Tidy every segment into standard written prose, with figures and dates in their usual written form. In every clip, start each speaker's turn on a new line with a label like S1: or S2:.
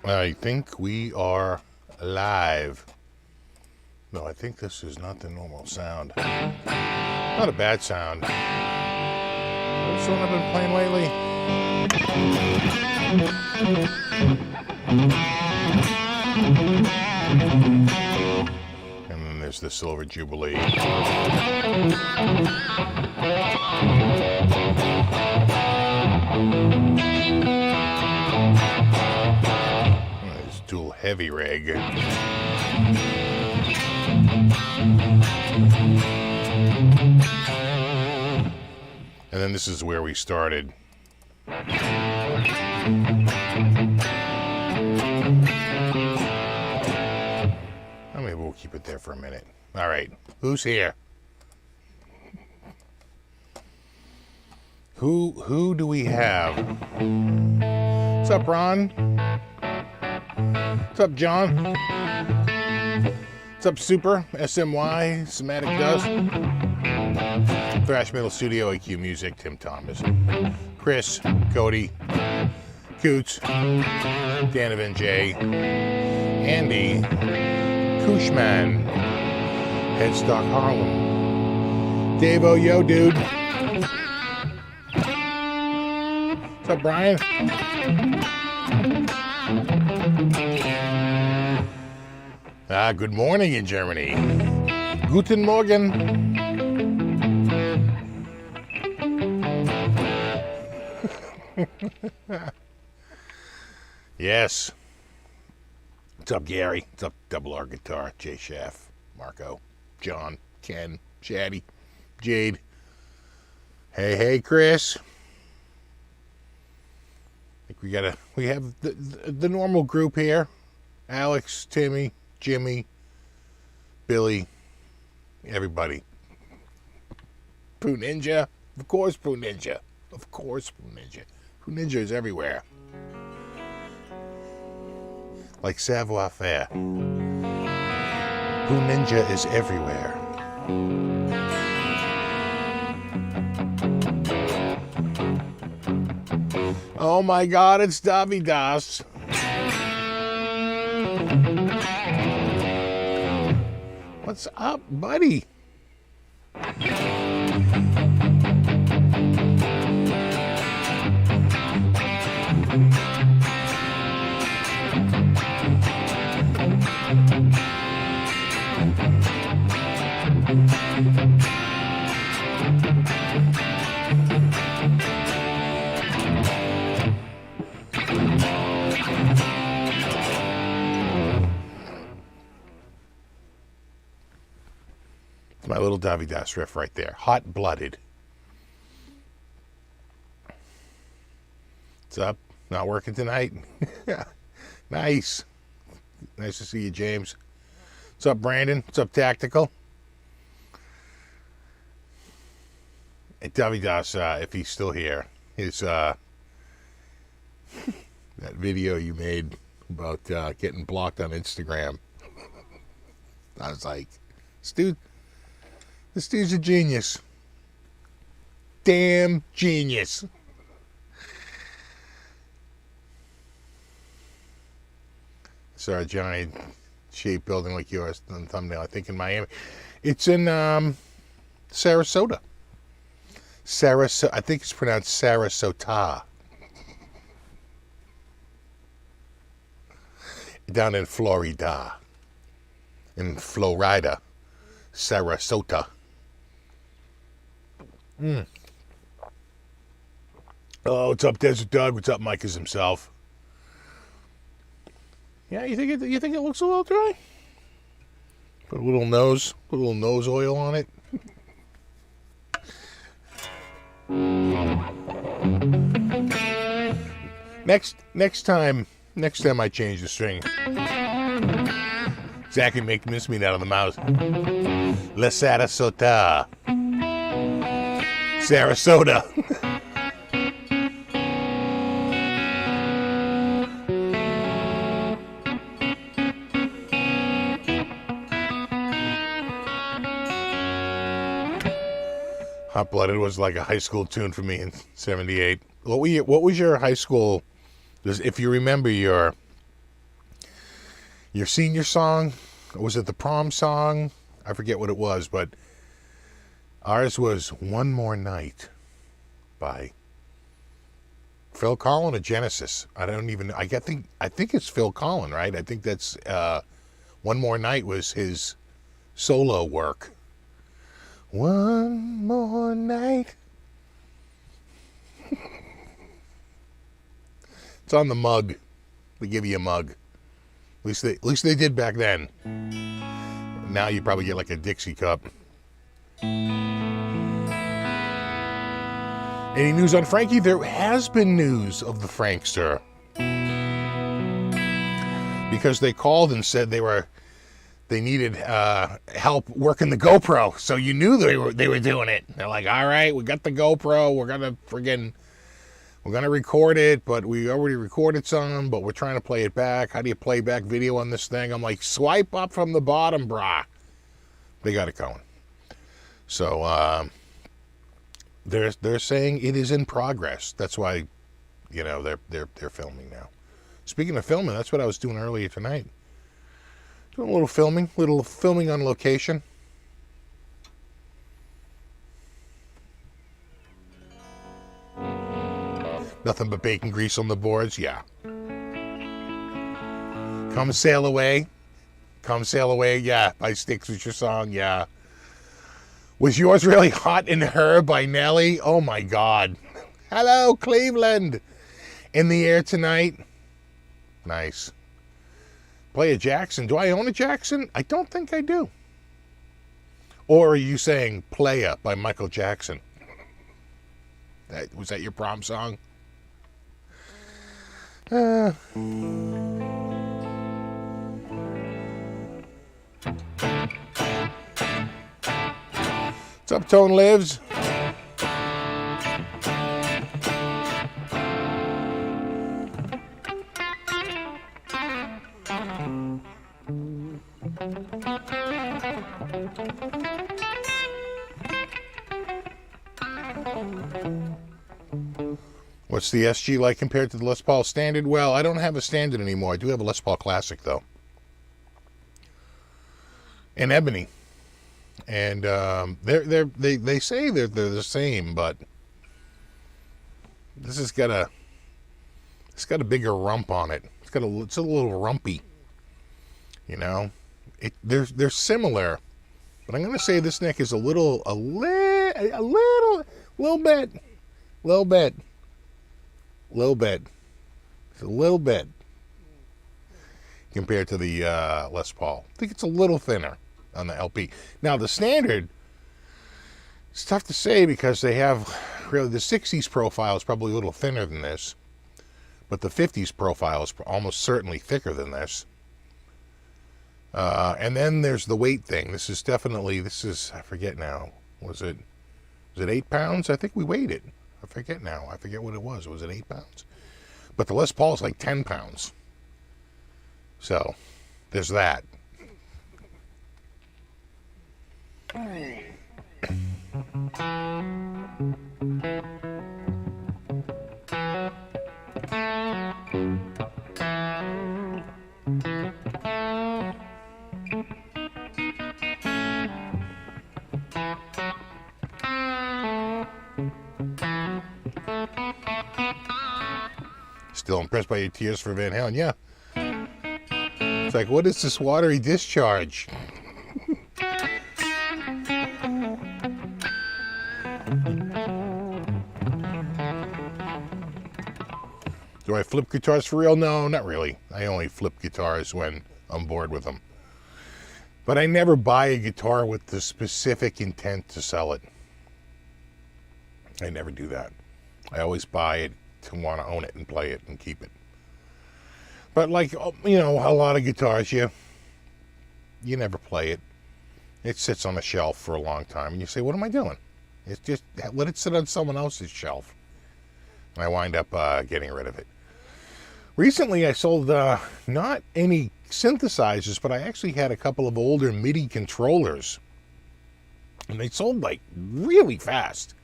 S1: I think we are live. No, I think this is not the normal sound. Not a bad sound. What's the one I've been playing lately? And then there's the Silver Jubilee. Dual heavy rig. And then this is where we started. Maybe we'll keep it there for a minute. All right, who's here? Who do we have? What's up, Ron? What's up, John? What's up, Super? SMY, Somatic Dust, Thrash Metal Studio, AQ Music, Tim Thomas, Chris, Cody, Coots, Danovan J, Andy, Kushman, Headstock Harlem, Davo, yo, dude. What's up, Brian? Good morning in Germany. Guten Morgen. Yes. What's up, Gary? What's up, Double R Guitar? Jay Schaff, Marco, John, Ken, Shaddy, Jade. Hey, Chris. I think we have the normal group here. Alex, Timmy, Jimmy, Billy, everybody. Pooh Ninja, of course Pooh Ninja. Of course Pooh Ninja. Pooh Ninja is everywhere. Like savoir faire. Pooh Ninja is everywhere. Oh my God, it's Davidas. What's up, buddy? My little Davidas riff right there. Hot-blooded. What's up? Not working tonight? Nice. Nice to see you, James. What's up, Brandon? What's up, Tactical? Hey, Davidas, if he's still here, his that video you made about getting blocked on Instagram. I was like, this dude's a genius. Damn genius. Saw a giant shape building like yours on the thumbnail, I think in Miami. It's in Sarasota. I think it's pronounced Sarasota. Down in Florida. In Florida. Sarasota. Oh, what's up, Desert Doug? What's up, Mike is himself? Yeah, you think it looks a little dry? Put a little nose oil on it. Next time I change the string. Exactly, make mincemeat out of the mouse. La Sarasota. Sarasota. Hot Blooded was like a high school tune for me in '78. What was your high school? If you remember your senior song, was it the prom song? I forget what it was, but ours was "One More Night" by Phil Collin or Genesis. I think it's Phil Collin, right? I think that's "One More Night" was his solo work. One more night. It's on the mug. They give you a mug. At least they did back then. Now you probably get like a Dixie cup. Any news on Frankie? There has been news of the Frankster. Because they called and said they needed help working the GoPro, so you knew they were doing it. They're like, all right, we got the GoPro, we're gonna record it, but we already recorded some, but we're trying to play it back. How do you play back video on this thing? I'm like, swipe up from the bottom, brah. They got it going. So they're saying it is in progress. That's why, they're filming now. Speaking of filming, that's what I was doing earlier tonight. Doing a little filming on location. Nothing but bacon grease on the boards, yeah. Come sail away, yeah. By Sticks was your song, yeah. Was yours really hot in her by Nelly? Oh my God. Hello, Cleveland. In the air tonight. Nice. Play a Jackson. Do I own a Jackson? I don't think I do. Or are you saying Playa by Michael Jackson? Was that your prom song? What's up, Tone Lives? What's the SG like compared to the Les Paul Standard? Well, I don't have a Standard anymore. I do have a Les Paul Classic, though. And Ebony. And they say they're the same, but this has got a bigger rump on it. It's a little rumpy. They're similar, but I'm gonna say this neck is a little bit. It's a little bit compared to the Les Paul. I think it's a little thinner on the LP. Now the Standard, it's tough to say because they have really the 60s profile is probably a little thinner than this, but the 50s profile is almost certainly thicker than this. And then there's the weight thing. This is I forget now. Was it 8 pounds? I think we weighed it. I forget now. I forget what it was. Was it 8 pounds? But the Les Paul is like 10 pounds. So, there's that. Still impressed by your Tears for Van Halen? Yeah. It's like, what is this watery discharge? Do I flip guitars for real? No, not really. I only flip guitars when I'm bored with them. But I never buy a guitar with the specific intent to sell it. I never do that. I always buy it to want to own it and play it and keep it. But like, a lot of guitars, you never play it. It sits on a shelf for a long time and you say, what am I doing? It's just, let it sit on someone else's shelf. And I wind up getting rid of it. Recently, I sold not any synthesizers, but I actually had a couple of older MIDI controllers. And they sold like really fast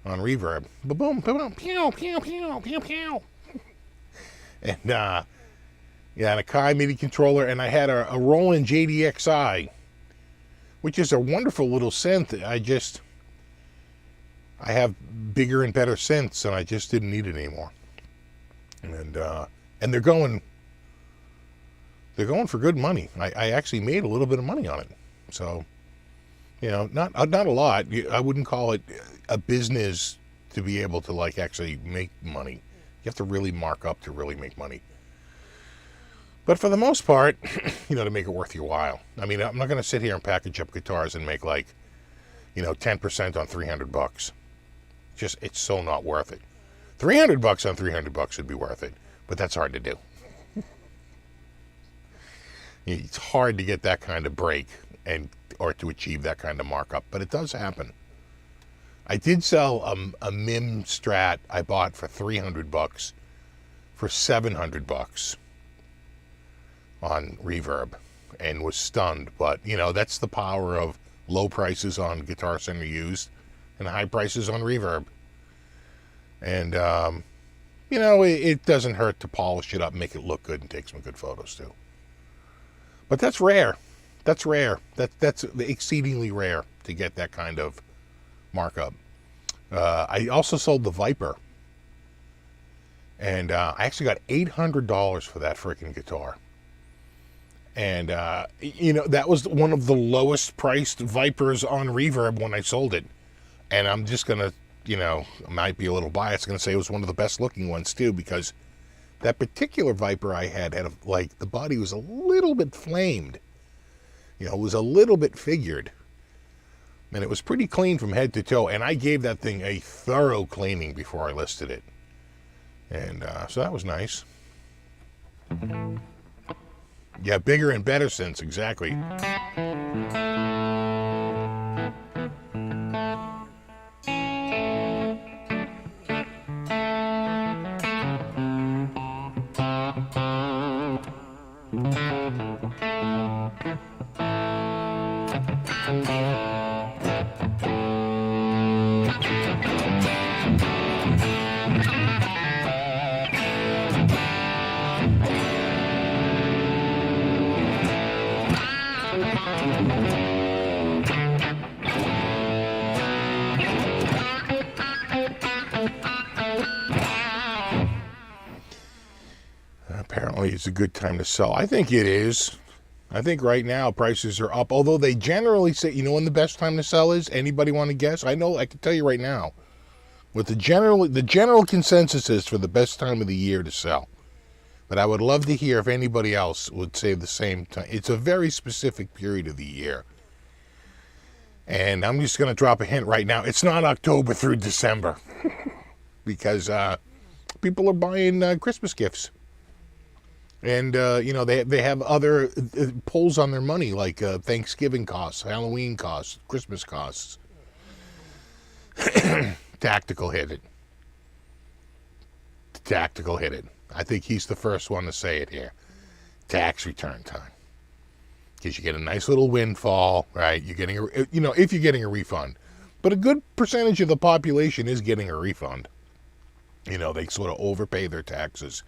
S1: on Reverb. Ba-boom, ba-boom, pew, pew, pew, pew, pew. And yeah, and a Kai MIDI controller, and I had a Roland JDXI, which is a wonderful little synth. I have bigger and better synths, and I just didn't need it anymore. And they're going for good money. I actually made a little bit of money on it. So, you know, not a lot. I wouldn't call it a business to be able to like actually make money. You have to really mark up to really make money. But for the most part, you know, to make it worth your while. I mean, I'm not going to sit here and package up guitars and make like, you know, 10% on $300. It's so not worth it. $300 on $300 would be worth it, but that's hard to do. It's hard to get that kind of break or to achieve that kind of markup, but it does happen. I did sell a MIM Strat I bought for $300 for $700 on Reverb and was stunned. But, you know, that's the power of low prices on Guitar Center used and high prices on Reverb. And, you know, it doesn't hurt to polish it up, make it look good, and take some good photos too. But that's rare. That's rare. That's exceedingly rare to get that kind of markup. I also sold the Viper. And I actually got $800 for that freaking guitar. And, you know, that was one of the lowest priced Vipers on Reverb when I sold it. And I'm just going to, you know, I might be a little biased, going to say it was one of the best looking ones too, because that particular Viper I had like, the body was a little bit flamed. You know, it was a little bit figured. And it was pretty clean from head to toe. And I gave that thing a thorough cleaning before I listed it. And so that was nice. Yeah, bigger and better synths, exactly. Apparently it's a good time to sell. I think it is. I think right now prices are up, although they generally say, you know when the best time to sell is? Anybody want to guess? I know, I can tell you right now. What the general consensus is for the best time of the year to sell. But I would love to hear if anybody else would say the same time. It's a very specific period of the year. And I'm just going to drop a hint right now. It's not October through December. Because people are buying Christmas gifts. And, you know, they have other pulls on their money, like Thanksgiving costs, Halloween costs, Christmas costs. Tactical hit it. Tactical hit it. I think he's the first one to say it here. Tax return time. Because you get a nice little windfall, right? You're getting, you know, if you're getting a refund. But a good percentage of the population is getting a refund. You know, they sort of overpay their taxes.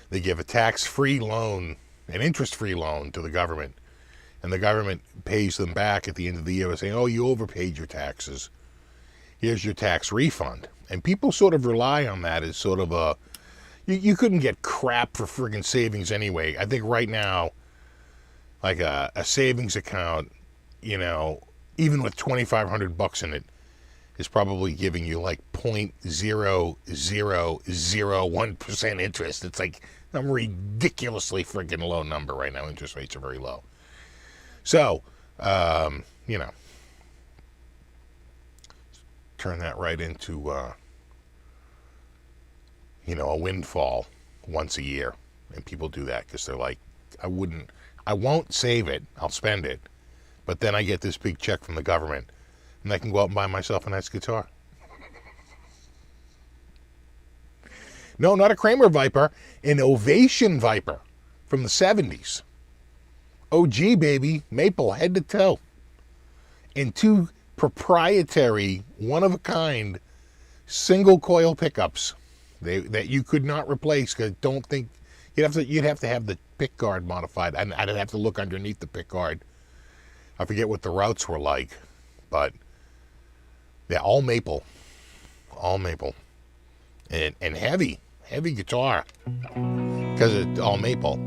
S1: They give a tax-free loan, an interest-free loan to the government. And the government pays them back at the end of the year by saying, oh, you overpaid your taxes. Here's your tax refund. And people sort of rely on that as sort of a, you couldn't get crap for friggin' savings anyway. I think right now, like a savings account, you know, even with $2,500 in it, is probably giving you like 0.0001% interest. It's like a ridiculously friggin' low number right now. Interest rates are very low. So, you know, turn that right into, you know, a windfall once a year. And people do that because they're like, I won't save it. I'll spend it. But then I get this big check from the government. and I can go out and buy myself a nice guitar. No, not a Kramer Viper, an Ovation Viper from the 70s. OG, baby, maple, head to toe. And 2 proprietary, one-of-a-kind, single-coil pickups that you could not replace, because I don't think... You'd have to have the pick guard modified. I'd have to look underneath the pick guard. I forget what the routes were like, but yeah, all maple, and heavy guitar because it's all maple.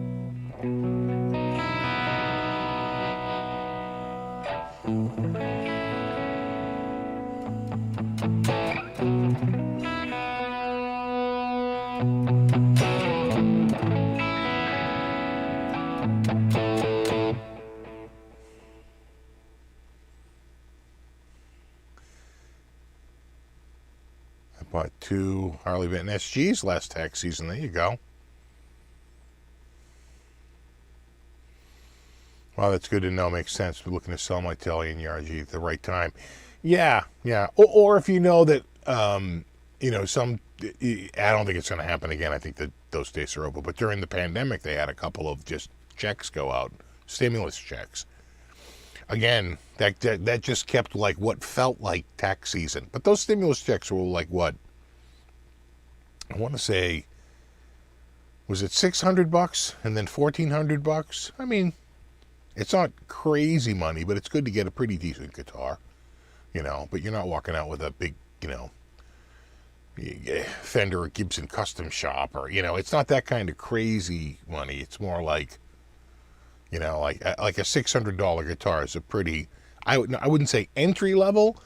S1: Bought 2 Harley Benton SGs last tax season. There you go. Well, that's good to know. Makes sense. We're looking to sell my Telly and RG at the right time. Yeah. Or if you know that, I don't think it's going to happen again. I think that those days are over. But during the pandemic, they had a couple of just checks go out, stimulus checks. Again, that just kept like what felt like tax season. But those stimulus checks were like what? I want to say, was it $600 and then $1,400? I mean, it's not crazy money, but it's good to get a pretty decent guitar, But you're not walking out with a big, Fender or Gibson custom shop, or it's not that kind of crazy money. It's more like, like a $600 guitar is a pretty, I wouldn't say entry level,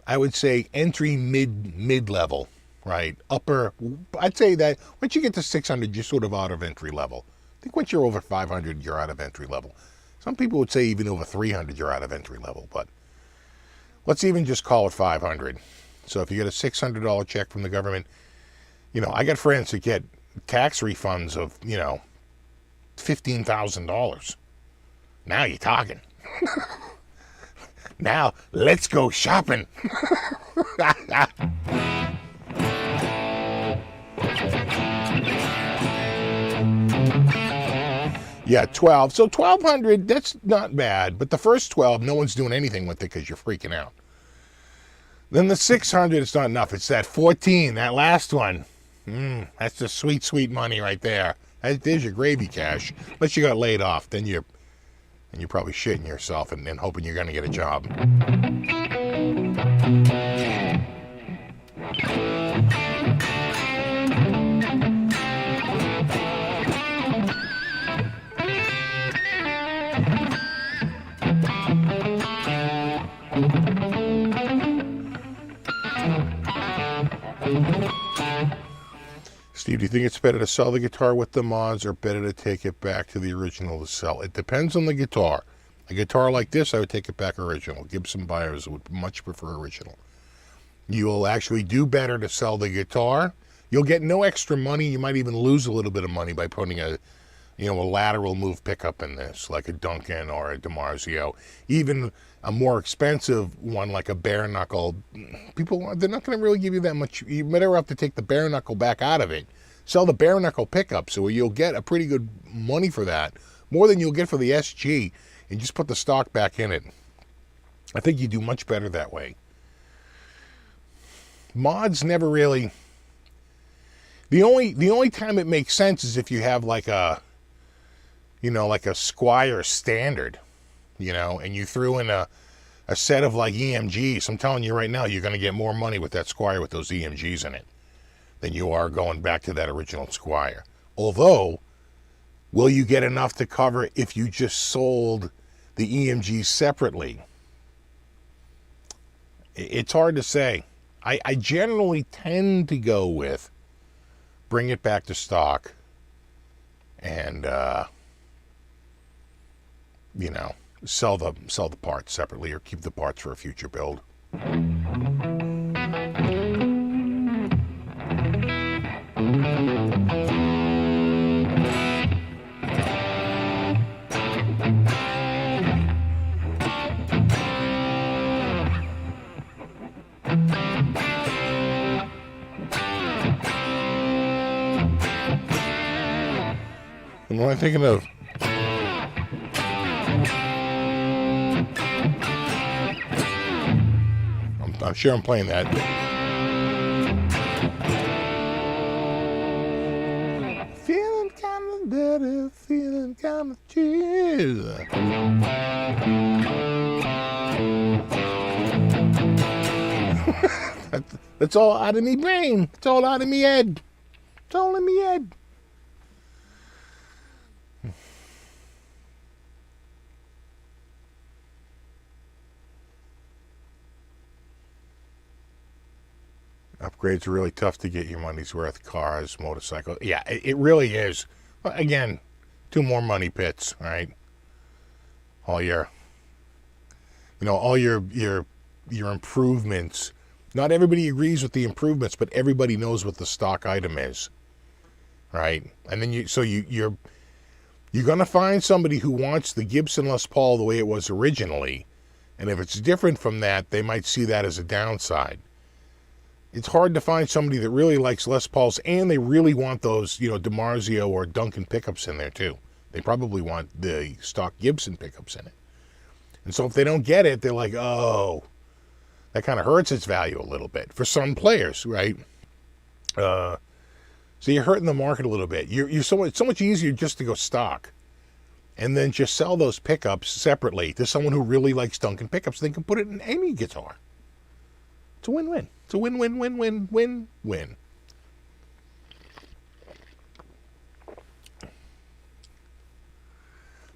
S1: I would say entry mid level, right? Upper, I'd say that once you get to 600, you're sort of out of entry level. I think once you're over 500, you're out of entry level. Some people would say even over 300, you're out of entry level, but let's even just call it 500. So if you get a $600 check from the government, I got friends who get tax refunds of, $15,000. Now you're talking. Now let's go shopping. Yeah, 12. So 1,200, that's not bad. But the first 12, no one's doing anything with it because you're freaking out. Then the 600, it's not enough. It's that 14, that last one. That's the sweet, sweet money right there. There's your gravy cash. Unless you got laid off, then you're probably shitting yourself and hoping you're going to get a job. Steve, do you think it's better to sell the guitar with the mods or better to take it back to the original to sell? It depends on the guitar. A guitar like this, I would take it back original. Gibson buyers would much prefer original. You'll actually do better to sell the guitar. You'll get no extra money. You might even lose a little bit of money by putting a lateral move pickup in this, like a Duncan or a DiMarzio. Even a more expensive one like a bare knuckle, they're not going to really give you that much. You better have to take the bare knuckle back out of it. Sell the bare knuckle pickup, so you'll get a pretty good money for that, more than you'll get for the SG, and just put the stock back in it. I think you do much better that way. Mods never really. The only time it makes sense is if you have like a Squire Standard, and you threw in a set of like EMGs. I'm telling you right now, you're going to get more money with that Squire with those EMGs in it than you are going back to that original Squire. Although, will you get enough to cover if you just sold the EMGs separately? It's hard to say. I generally tend to go with bring it back to stock and sell the parts separately or keep the parts for a future build. What am I thinking of? I'm sure I'm playing that. Feeling kind of dirty, feeling kind of chill. That's all out of me brain. It's all out of me head. It's all in me head. Upgrades are really tough to get your money's worth. Cars, motorcycles. Yeah, it really is. Again, 2 more money pits, right? All your, all your improvements. Not everybody agrees with the improvements, but everybody knows what the stock item is, right? And then you're gonna find somebody who wants the Gibson Les Paul the way it was originally, and if it's different from that, they might see that as a downside. It's hard to find somebody that really likes Les Pauls and they really want those, DiMarzio or Duncan pickups in there too. They probably want the stock Gibson pickups in it. And so if they don't get it, they're like, oh, that kind of hurts its value a little bit for some players, right? So you're hurting the market a little bit. It's so much easier just to go stock and then just sell those pickups separately to someone who really likes Duncan pickups. They can put it in any guitar. It's a win-win. It's a win-win-win-win-win-win.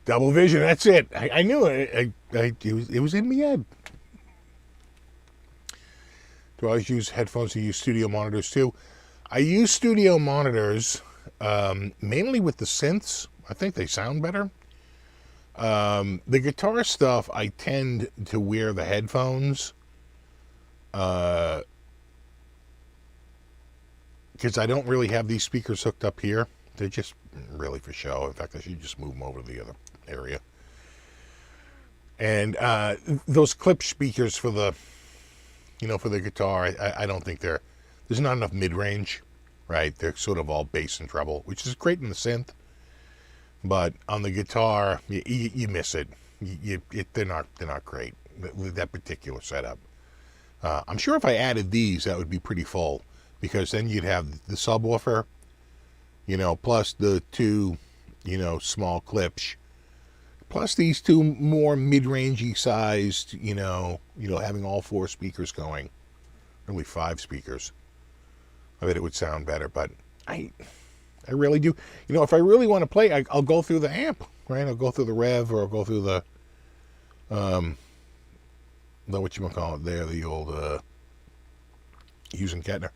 S1: Double vision, that's it. I knew it. It was in my head. Do I always use headphones or use studio monitors too? I use studio monitors mainly with the synths. I think they sound better. The guitar stuff, I tend to wear the headphones. Because I don't really have these speakers hooked up here. They're just really for show. In fact, I should just move them over to the other area. And those clip speakers for the, for the guitar, I don't think there's not enough mid-range, right? They're sort of all bass and treble, which is great in the synth. But on the guitar, you miss it. They're not great with that particular setup. I'm sure if I added these, that would be pretty full, because then you'd have the subwoofer, plus the 2, small clips, plus these 2 more mid-rangey sized, having all 4 speakers going, really 5 speakers. I bet it would sound better, but I really do. If I really want to play, I'll go through the amp, right? I'll go through the Rev, or I'll go through the, whatchamacallit there, the old, Hughes and Kettner.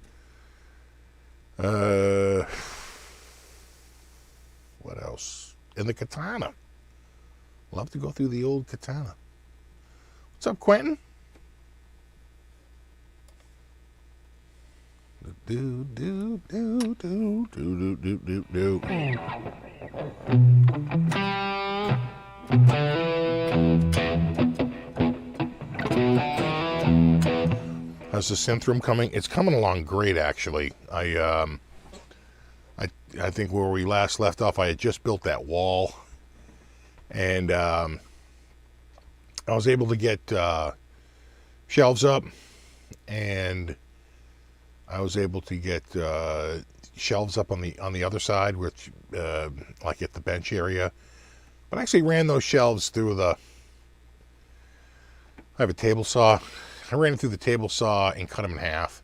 S1: What else? And the Katana. Love to go through the old Katana. What's up, Quentin? Do do do do do do do do. How's the synth room coming? It's coming along great, actually. I think where we last left off, I had just built that wall, and I was able to get shelves up, and I was able to get shelves up on the other side, which like at the bench area. But I actually ran those shelves through I have a table saw. I ran it through the table saw and cut them in half.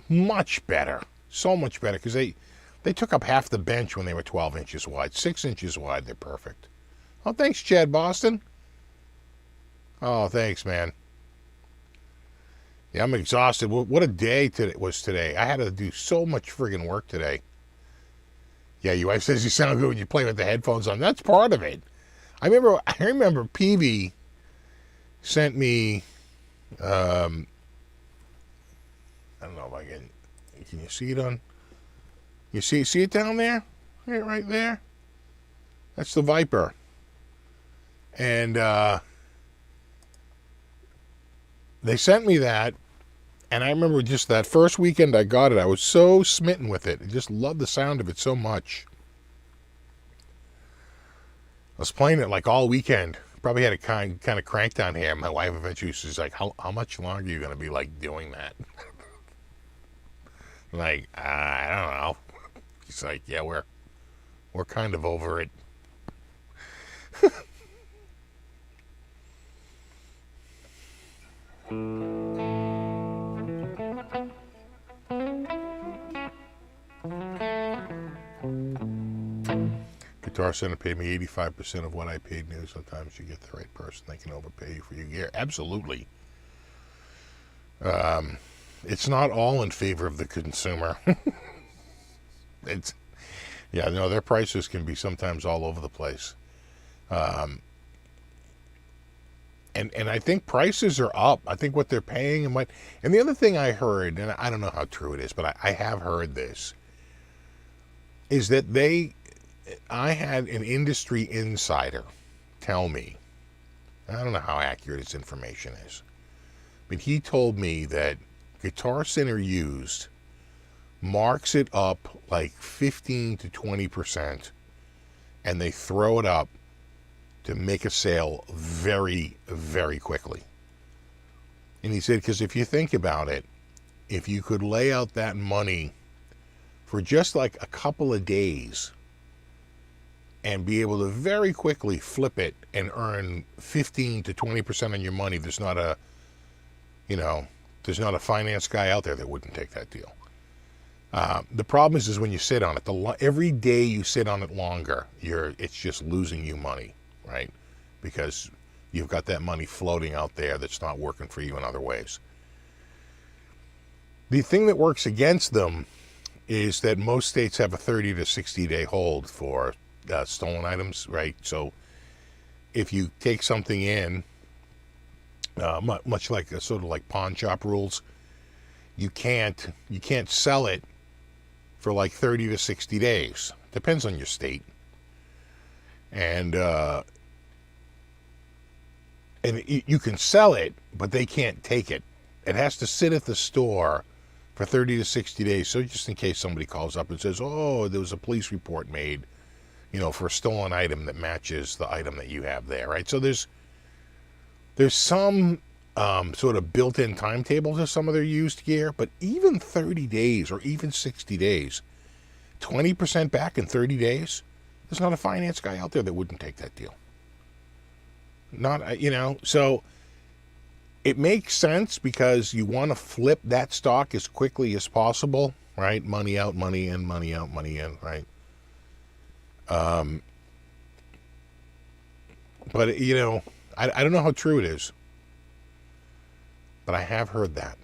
S1: Much better, so much better, because they took up half the bench when they were 12 inches wide. 6 inches wide, they're perfect. Oh, thanks, Chad Boston. Oh, thanks, man. Yeah, I'm exhausted. What a day it was today. I had to do so much friggin' work today. Yeah, your wife says you sound good when you play with the headphones on. That's part of it. I remember Peavy sent me, I don't know if I can you see it on? You see it down there? Right there? That's the Viper. And they sent me that, and I remember just that first weekend I got it, I was so smitten with it. I just loved the sound of it so much. was playing it like all weekend. Probably had it kind of cranked on here. My wife eventually was like, how much longer are you going to be like doing that? Like, I don't know. She's like, yeah, we're kind of over it. Guitar Center paid me 85% of what I paid new. Sometimes you get the right person, they can overpay you for your gear. Absolutely. It's not all in favor of the consumer. Their prices can be sometimes all over the place. And I think prices are up. I think what they're paying and the other thing I heard, and I don't know how true it is, but I have heard this, is that I had an industry insider tell me, I don't know how accurate his information is, but he told me that Guitar Center Used marks it up like 15 to 20%, and they throw it up to make a sale very, very quickly. And he said, because if you think about it, if you could lay out that money for just like a couple of days and be able to very quickly flip it and earn 15 to 20% on your money, there's not a finance guy out there that wouldn't take that deal. The problem is when you sit on it, every day you sit on it longer, it's just losing you money, right? Because you've got that money floating out there that's not working for you in other ways. The thing that works against them is that most states have a 30 to 60 day hold for stolen items, right? So if you take something in, much like sort of like pawn shop rules, you can't sell it for like 30 to 60 days. Depends on your state. And you can sell it, but they can't take it. It has to sit at the store for 30 to 60 days. So just in case somebody calls up and says, oh, there was a police report made, for a stolen item that matches the item that you have there, right? So there's some sort of built-in timetable to some of their used gear, but even 30 days or even 60 days, 20% back in 30 days, there's not a finance guy out there that wouldn't take that deal. So it makes sense because you want to flip that stock as quickly as possible, right? Money out, money in, money out, money in, right? But I don't know how true it is, but I have heard that.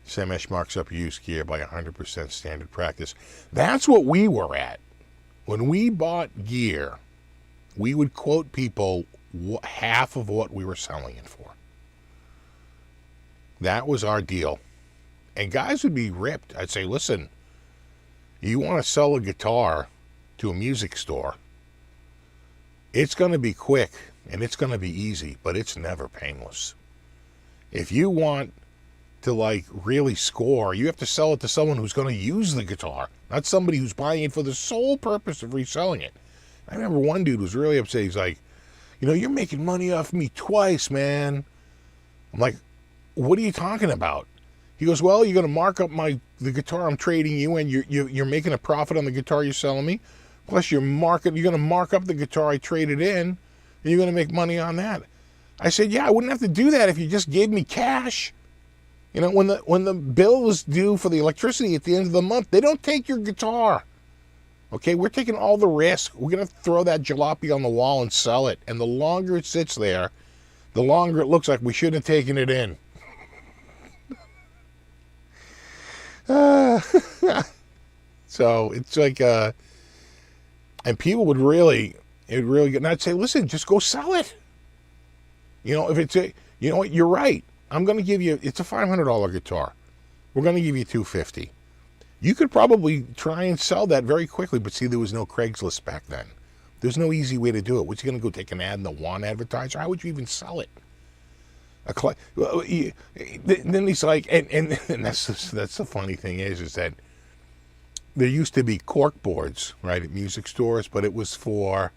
S1: Semesh marks up used gear by 100% standard practice. That's what we were at. When we bought gear, we would quote people half of what we were selling it for. That was our deal. And guys would be ripped. I'd say, listen, you want to sell a guitar to a music store, it's going to be quick and it's going to be easy, but it's never painless. If you want to really score, you have to sell it to someone who's going to use the guitar, not somebody who's buying it for the sole purpose of reselling it. I remember one dude was really upset. He's like, you're making money off me twice, man. I'm like, what are you talking about? He goes, well, you're going to mark up the guitar I'm trading you, and you're making a profit on the guitar you're selling me. Plus, you're going to mark up the guitar I traded in, and you're going to make money on that. I said, yeah, I wouldn't have to do that if you just gave me cash. When the bill is due for the electricity at the end of the month, they don't take your guitar. Okay, we're taking all the risk. We're going to throw that jalopy on the wall and sell it. And the longer it sits there, the longer it looks like we shouldn't have taken it in. So it's like, and people would really get, and I'd say, listen, just go sell it. If it's what, you're right. I'm going to give you, it's a $500 guitar. We're going to give you $250. You could probably try and sell that very quickly, but see, there was no Craigslist back then. There's no easy way to do it. What's you going to go take an ad in the want advertiser? How would you even sell it? Then he's like, and that's the funny thing is that there used to be cork boards, right, at music stores, but it was for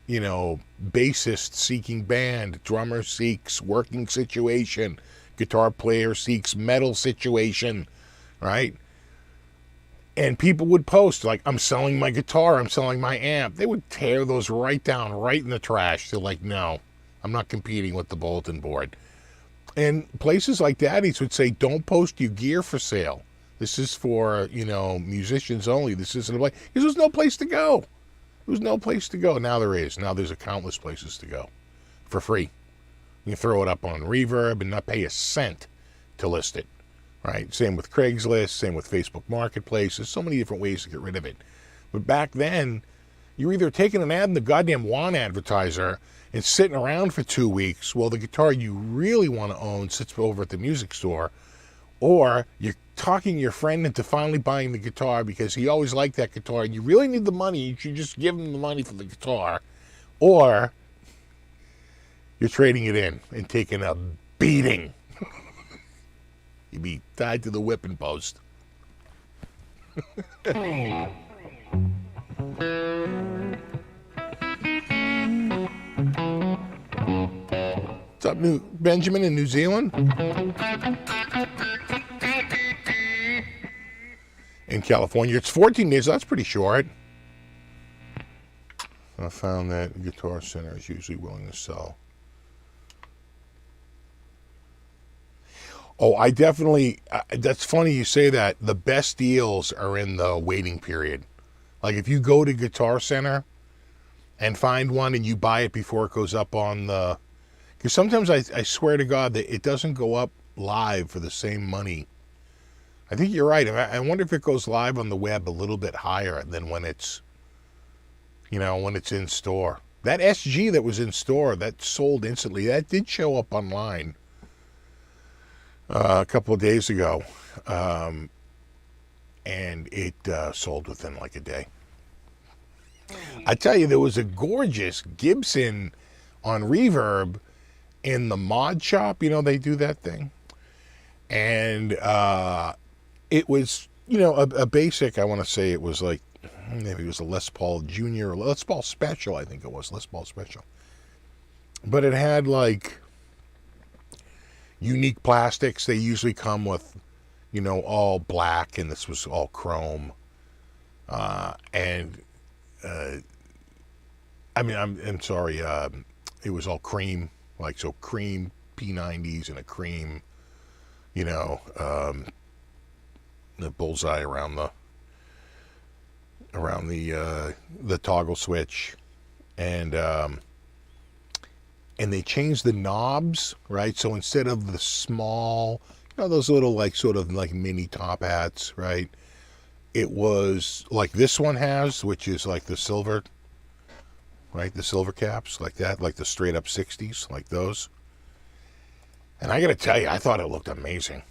S1: you know, bassist seeking band, drummer seeks working situation, guitar player seeks metal situation, right? And people would post, like, I'm selling my guitar, I'm selling my amp. They would tear those right down, right in the trash. They're like, no, I'm not competing with the bulletin board. And places like Daddy's would say, don't post your gear for sale. This is for, you know, musicians only. This isn't a place. Because there's no place to go. There's no place to go. Now there is. Now there's countless places to go for free. You can throw it up on Reverb and not pay a cent to list it. Right? Same with Craigslist, same with Facebook Marketplace. There's so many different ways to get rid of it. But back then, you're either taking an ad in the goddamn Want advertiser and sitting around for 2 weeks while the guitar you really want to own sits over at the music store, or you're talking your friend into finally buying the guitar because he always liked that guitar and you really need the money. You should just give him the money for the guitar, or you're trading it in and taking a beating. You'd be tied to the whipping post. What's up, Benjamin in New Zealand? In California, it's 14 days. That's pretty short. I found that Guitar Center is usually willing to sell. Oh, I definitely, that's funny you say that. The best deals are in the waiting period. Like if you go to Guitar Center and find one and you buy it before it goes up on the, because sometimes I swear to God that it doesn't go up live for the same money. I think you're right. I wonder if it goes live on the web a little bit higher than when it's, you know, when it's in store. That SG that was in store, that sold instantly. That did show up online a couple of days ago, and it sold within like a day. I tell you, there was a gorgeous Gibson on Reverb in the mod shop. You know, they do that thing. And it was, you know, a basic, I want to say it was like, maybe it was a Les Paul Junior, or Les Paul Special, I think it was, Les Paul Special. But it had like unique plastics. They usually come with, you know, all black, and this was all chrome. I mean, I'm sorry, it was all cream, like, so cream P90s and a cream, you know, the bullseye around the toggle switch, and they changed the knobs, right? So instead of the small, you know, those little like sort of like mini top hats, right? It was like this one has, which is like the silver, right? The silver caps, like that, like the straight up 60s, like those. And I got to tell you, I thought it looked amazing.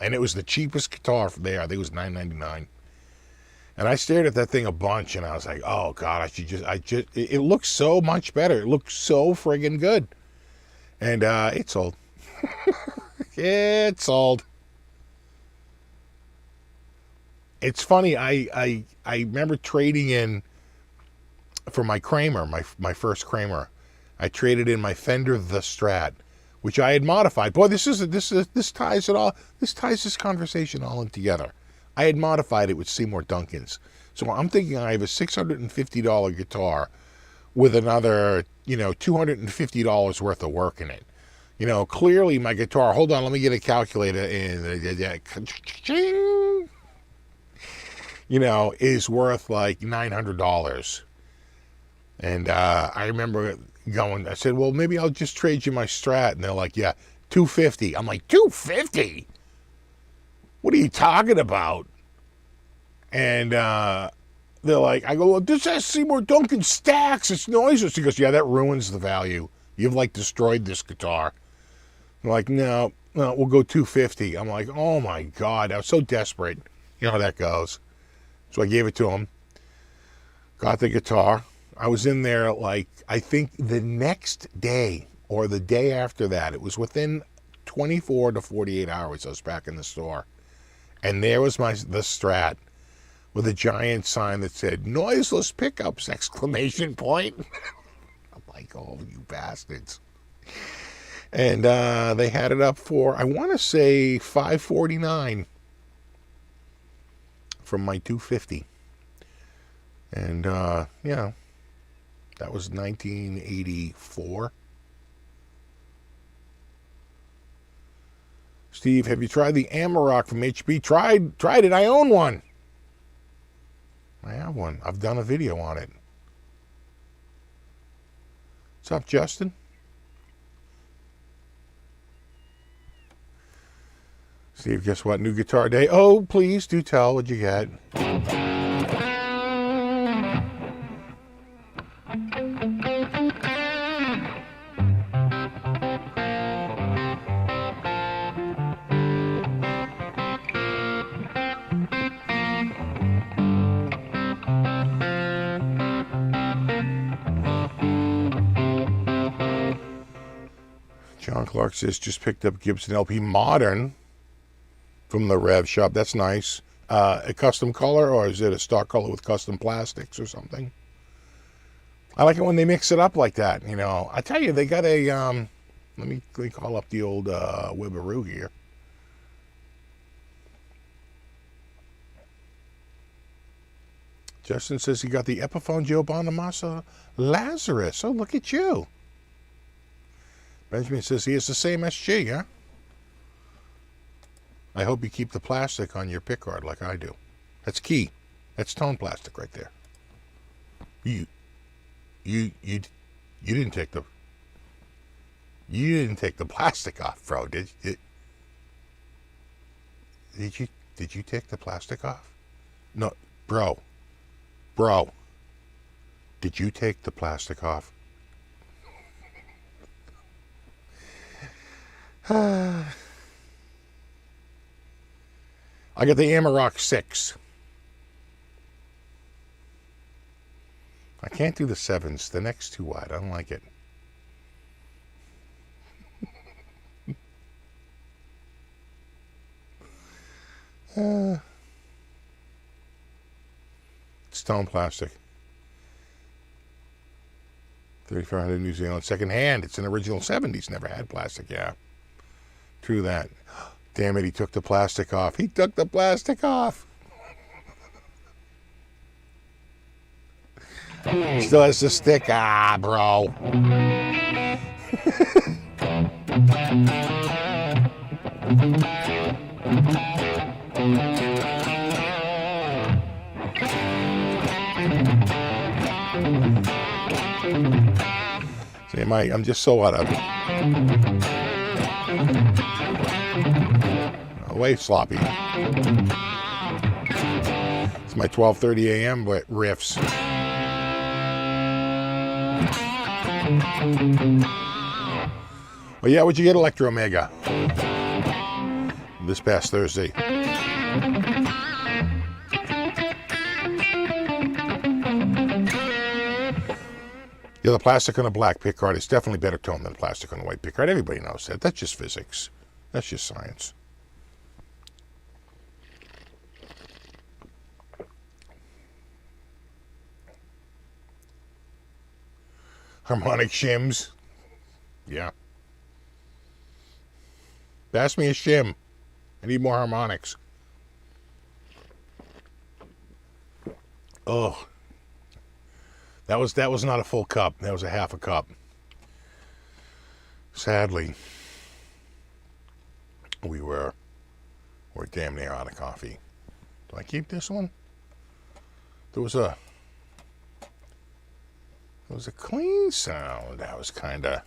S1: And it was the cheapest guitar there. I think it was $9.99. And I stared at that thing a bunch, and I was like, oh God, it looks so much better. It looks so friggin' good. And it sold. It sold. It's funny, I remember trading in for my Kramer, my first Kramer. I traded in my Fender The Strat, which I had modified. Boy, this ties it all. This ties this conversation all in together. I had modified it with Seymour Duncan's. So I'm thinking I have a $650 guitar with another, you know, $250 worth of work in it. You know, clearly my guitar, hold on, let me get a calculator, and you know, is worth like $900. And I remember going, I said, well, maybe I'll just trade you my Strat. And they're like, yeah, $250. I'm like, $250? What are you talking about? And they're like, I go, well, this has Seymour Duncan stacks. It's noiseless. He goes, yeah, that ruins the value. You've like destroyed this guitar. I'm like, no, we'll go $250. I'm like, oh my God. I was so desperate. You know how that goes. So I gave it to him. Got the guitar. I was in there like, I think the next day or the day after that, it was within 24 to 48 hours I was back in the store. And there was the Strat with a giant sign that said noiseless pickups, exclamation point. I'm like, oh, you bastards. And they had it up for, I want to say, $549 from my 250. And, you know, that was 1984. Steve, have you tried the Amarok from HP? Tried it. I own one. I have one. I've done a video on it. What's up, Justin? Steve, guess what? New guitar day. Oh, please do tell what you got. John Clark says, just picked up Gibson LP Modern from the Rev Shop. That's nice. A custom color, or is it a stock color with custom plastics or something? I like it when they mix it up like that, you know. I tell you, they got a, let me call up the old Wibberoo here. Justin says he got the Epiphone Joe Bonamassa Lazarus. Oh, look at you. Benjamin says he has the same SG, huh? I hope you keep the plastic on your pickguard like I do. That's key. That's tone plastic right there. You didn't take the plastic off, bro. Did you take the plastic off? No, bro. Did you take the plastic off? I got the Amarok 6. I can't do the 7s. The neck's too wide. I don't like it. Stone plastic. 3,500 New Zealand second hand. It's an original 70s. Never had plastic. Yeah. True that. Damn it, he took the plastic off. He took the plastic off. Still has the stick. Ah, bro. See, I'm just so out of way sloppy. It's my 12:30 a.m. riffs. Well, yeah, what'd you get, Electro Omega? This past Thursday. Yeah, the plastic on a black pickguard is definitely better tone than plastic on a white pickguard. Everybody knows that. That's just physics. That's just science. Harmonic shims. Yeah. Pass me a shim. I need more harmonics. Oh. That was not a full cup. That was a half a cup. Sadly, we're damn near out of coffee. Do I keep this one? There was a clean sound. That was kind of.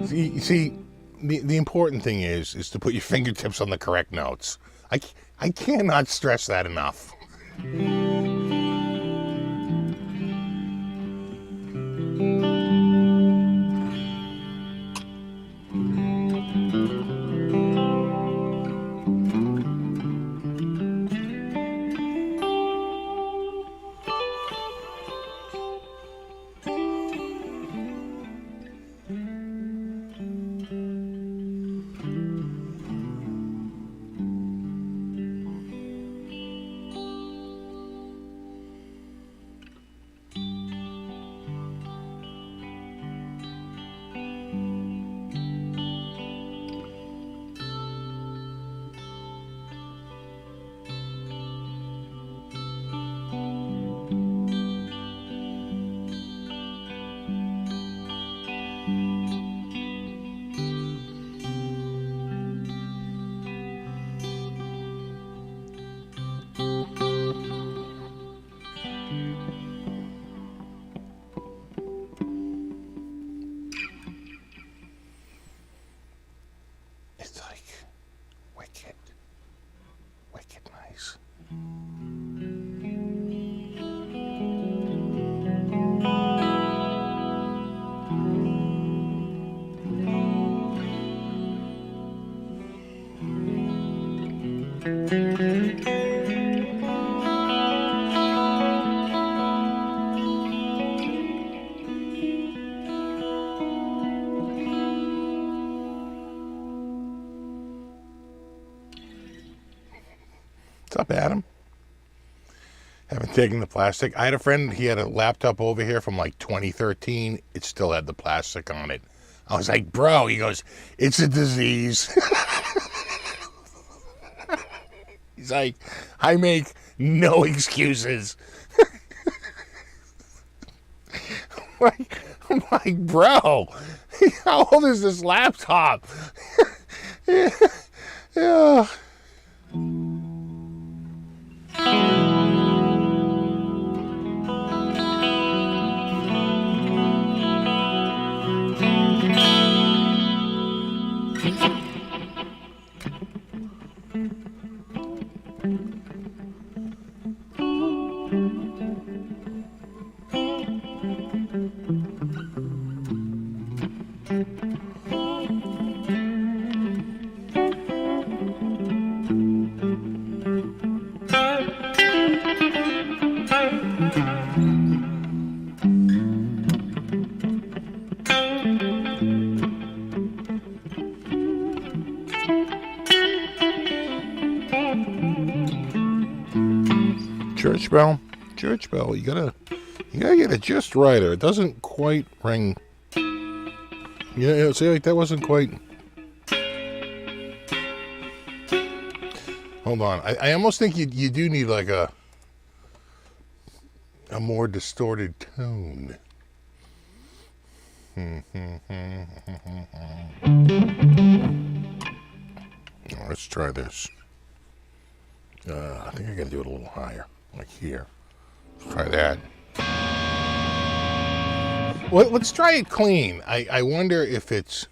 S1: See, the important thing is to put your fingertips on the correct notes. I cannot stress that enough. It's like wicked nice. What's up, Adam? Haven't taken the plastic. I had a friend, he had a laptop over here from like 2013. It still had the plastic on it. I was like, bro, he goes, it's a disease. He's like, I make no excuses. I'm like, bro, how old is this laptop? Yeah. Church bell, you gotta get it just right, or it doesn't quite ring. Yeah, see, like that wasn't quite. Hold on, I almost think you do need like a more distorted tone. Let's try this. I think I gotta do it a little higher, like here. Let's try that. Well, let's try it clean. I wonder if it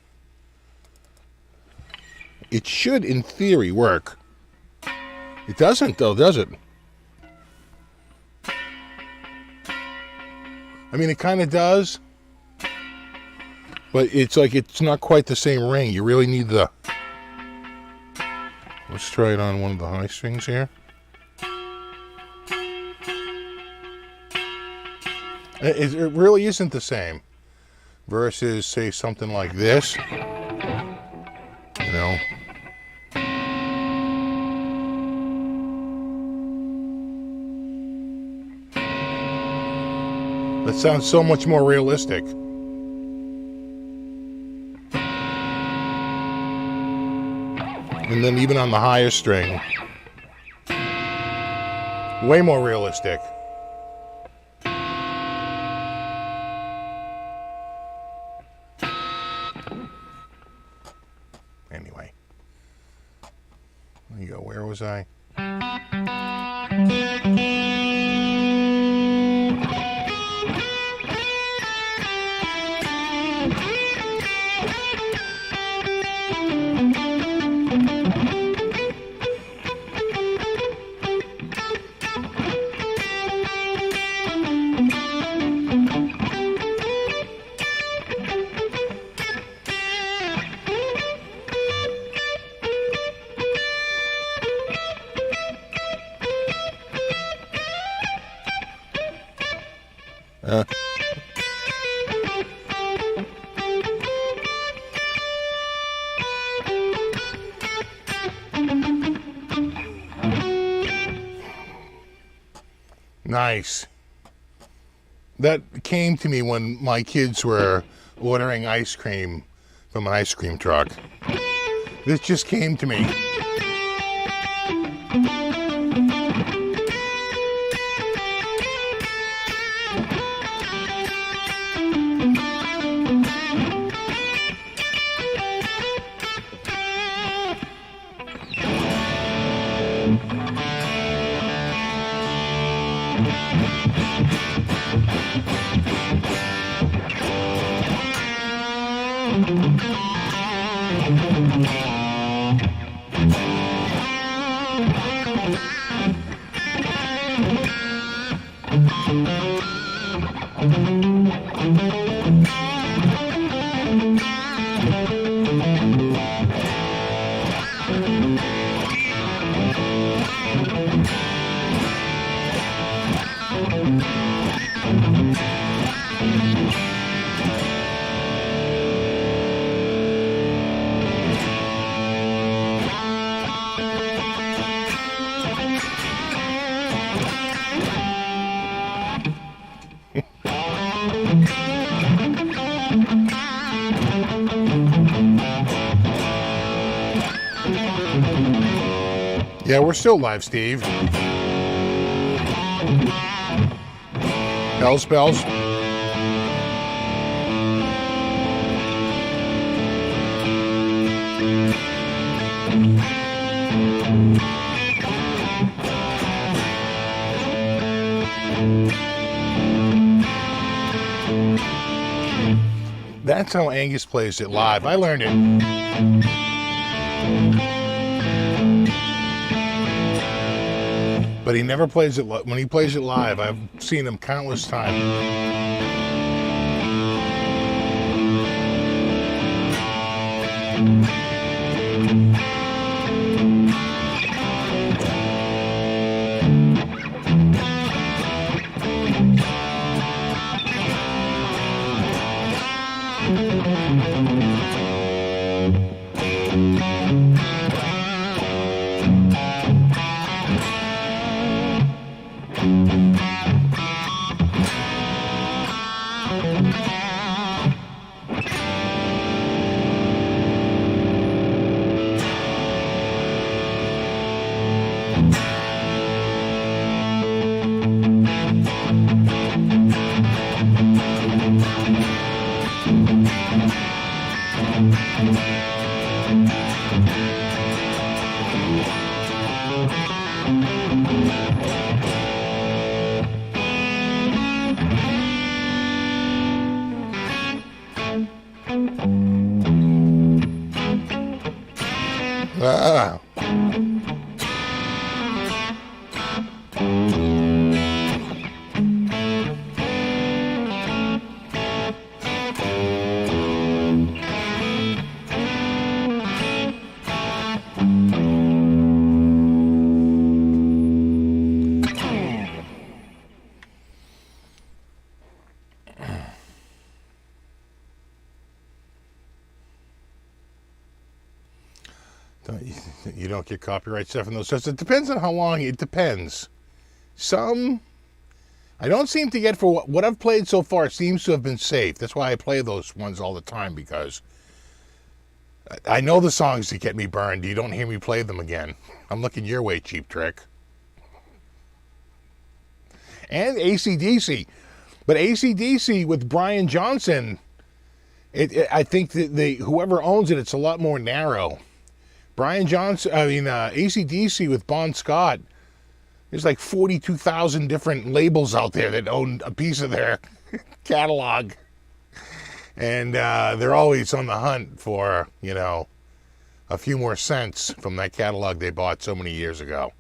S1: should, in theory, work. It doesn't, though, does it? I mean, it kind of does. But it's like, it's not quite the same ring. You really need the... Let's try it on one of the high strings here. It really isn't the same. Versus, say, something like this. You know? That sounds so much more realistic. And then even on the higher string, way more realistic. Anyway, there you go. Where was I? Nice. That came to me when my kids were ordering ice cream from an ice cream truck. This just came to me. Yeah, we're still live, Steve. Hell spells. That's how Angus plays it live. I learned it. But he never plays it when he plays it live. I've seen him countless times. Ah. You don't get copyright stuff in those sets. It depends on how long. It depends. Some I don't seem to get, for what I've played so far, seems to have been safe. That's why I play those ones all the time, because I know the songs that get me burned. You don't hear me play them again. I'm looking your way, Cheap Trick. And AC/DC. But AC/DC with Brian Johnson, I think that whoever owns it, it's a lot more narrow. AC/DC with Bon Scott, there's like 42,000 different labels out there that own a piece of their catalog. And they're always on the hunt for, a few more cents from that catalog they bought so many years ago.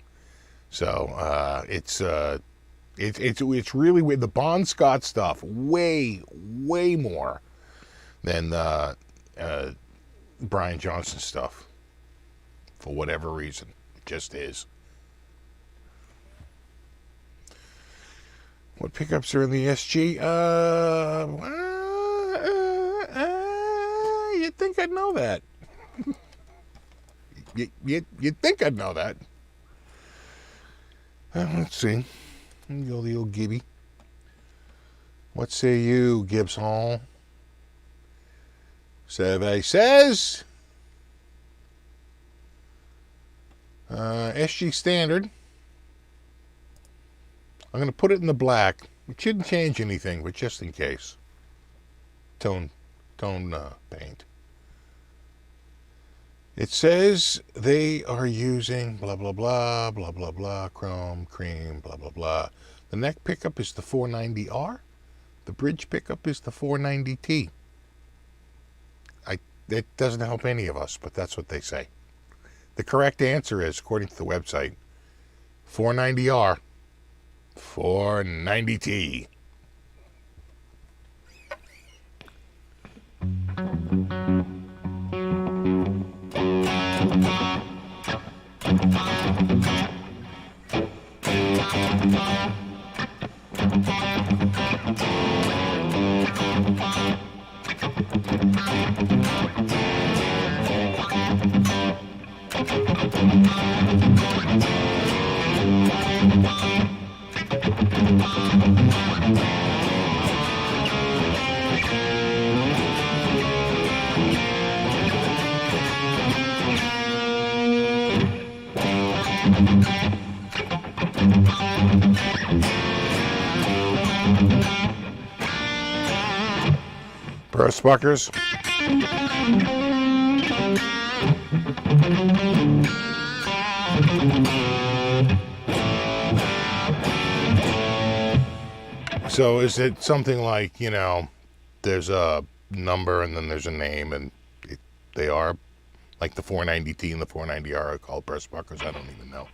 S1: So it's really weird. The Bon Scott stuff, way more than Brian Johnson stuff. For whatever reason, it just is. What pickups are in the SG? You'd think I'd know that. You'd think I'd know that. Let's see. There you go, the old Gibby. What say you, Gibson? Survey says SG standard. I'm going to put it in the black. It shouldn't change anything, but just in case. Tone paint. It says they are using blah, blah, blah, blah, blah, blah, chrome, cream, blah, blah, blah. The neck pickup is the 490R. The bridge pickup is the 490T. It doesn't help any of us, but that's what they say. The correct answer is, according to the website, 490R, 490T. Burst Buckers. So is it something like, you know, there's a number and then there's a name, and they are like the 490T and the 490R are called burst buckers? I don't even know.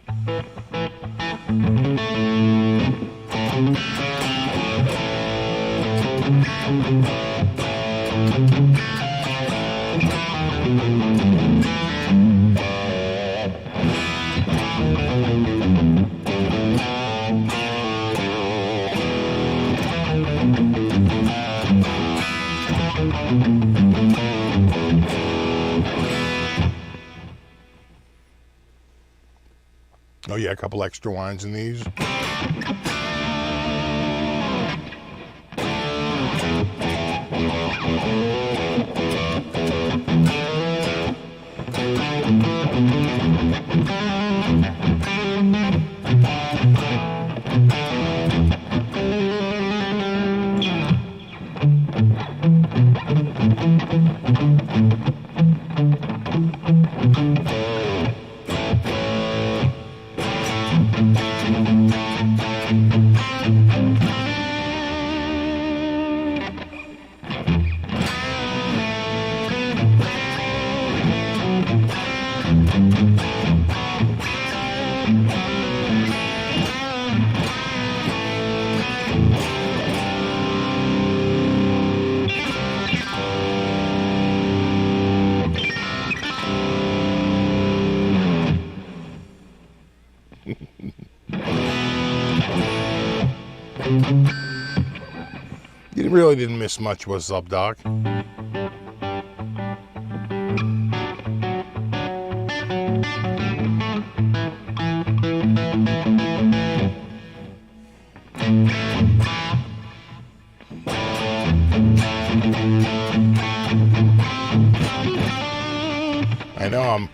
S1: Oh yeah, a couple extra wines in these. You really didn't miss much. What's up, Doc? I know I'm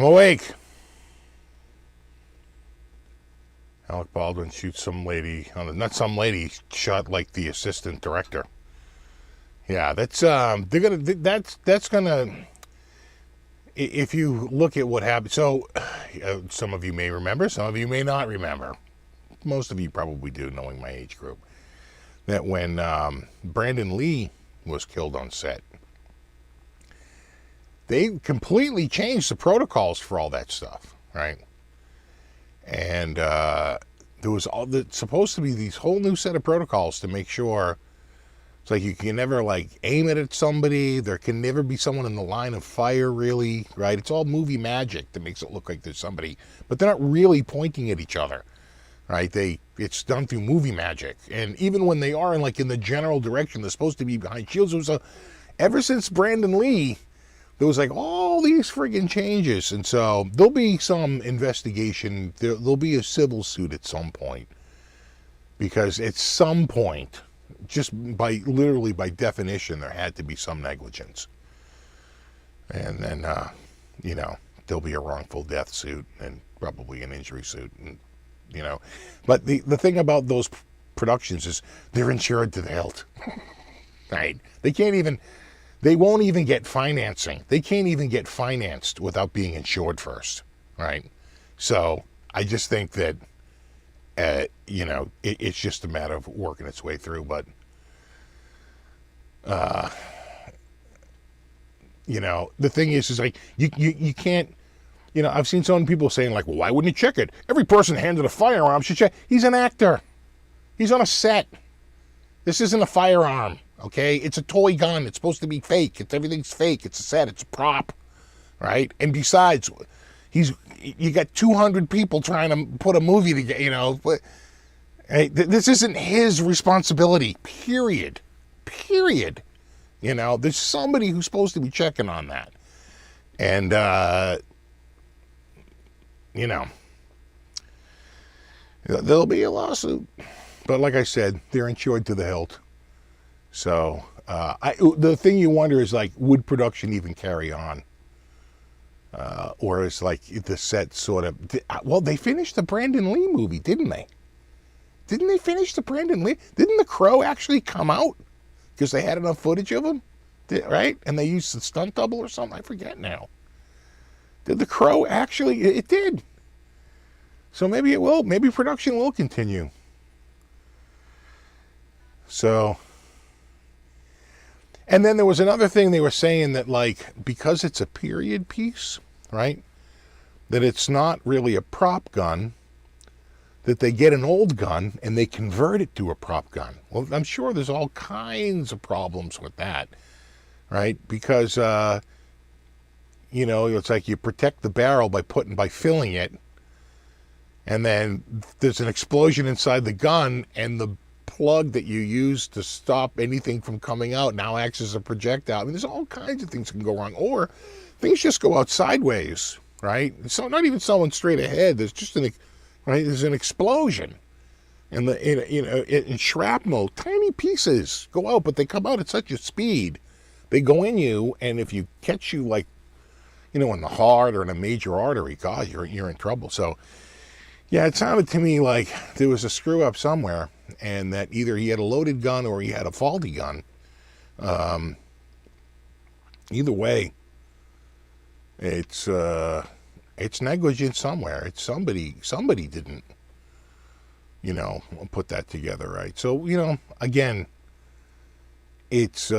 S1: awake. Alec Baldwin shoots some lady not some lady, shot like the assistant director. Yeah, that's that's gonna, if you look at what happened. So some of you may remember, some of you may not remember. Most of you probably do, knowing my age group. That when Brandon Lee was killed on set, they completely changed the protocols for all that stuff, right? And there was supposed to be these whole new set of protocols to make sure It's like you can never like aim it at somebody. There can never be someone in the line of fire, really, right? It's all movie magic that makes it look like there's somebody, but they're not really pointing at each other, right? It's done through movie magic, and even when they are in the general direction, they're supposed to be behind shields. Ever since Brandon Lee, there was like all these friggin' changes, and so there'll be some investigation. There'll be a civil suit at some point, because at some point, just literally by definition, there had to be some negligence. And then, there'll be a wrongful death suit and probably an injury suit. And, but the thing about those productions is they're insured to the hilt, right? They won't even get financing. They can't even get financed without being insured first, right? So I just think that, it's just a matter of working its way through. But, the thing is like, you can't, I've seen some people saying like, well, why wouldn't you check it? Every person handed a firearm should check. He's an actor. He's on a set. This isn't a firearm, okay? It's a toy gun. It's supposed to be fake. Everything's fake. It's a set. It's a prop, right? And besides, you got 200 people trying to put a movie together, but hey, this isn't his responsibility, period. There's somebody who's supposed to be checking on that. And, there'll be a lawsuit. But like I said, they're insured to the hilt. So, the thing you wonder is like, would production even carry on? Or is like the set sort of, well, they finished the Brandon Lee movie, didn't they? Didn't they finish the Brandon Lee? Didn't The Crow actually come out? Because they had enough footage of him, right? And they used the stunt double or something. I forget now. Did The Crow actually? It did. So maybe it will. Maybe production will continue. So, and then there was another thing they were saying that like, because it's a period piece, right? That it's not really a prop gun, that they get an old gun and they convert it to a prop gun. Well, I'm sure there's all kinds of problems with that, right? Because, it's like you protect the barrel by filling it, and then there's an explosion inside the gun, and the plug that you use to stop anything from coming out now acts as a projectile. I mean, there's all kinds of things that can go wrong, or things just go out sideways, right? So not even someone straight ahead. There's just there's an explosion, and in shrapnel, tiny pieces go out, but they come out at such a speed, they go in you, and if you catch you like, in the heart or in a major artery, God, you're in trouble. So, yeah, it sounded to me like there was a screw up somewhere, and that either he had a loaded gun or he had a faulty gun. Either way, it's negligence somewhere. It's somebody didn't, put that together right. So, again, it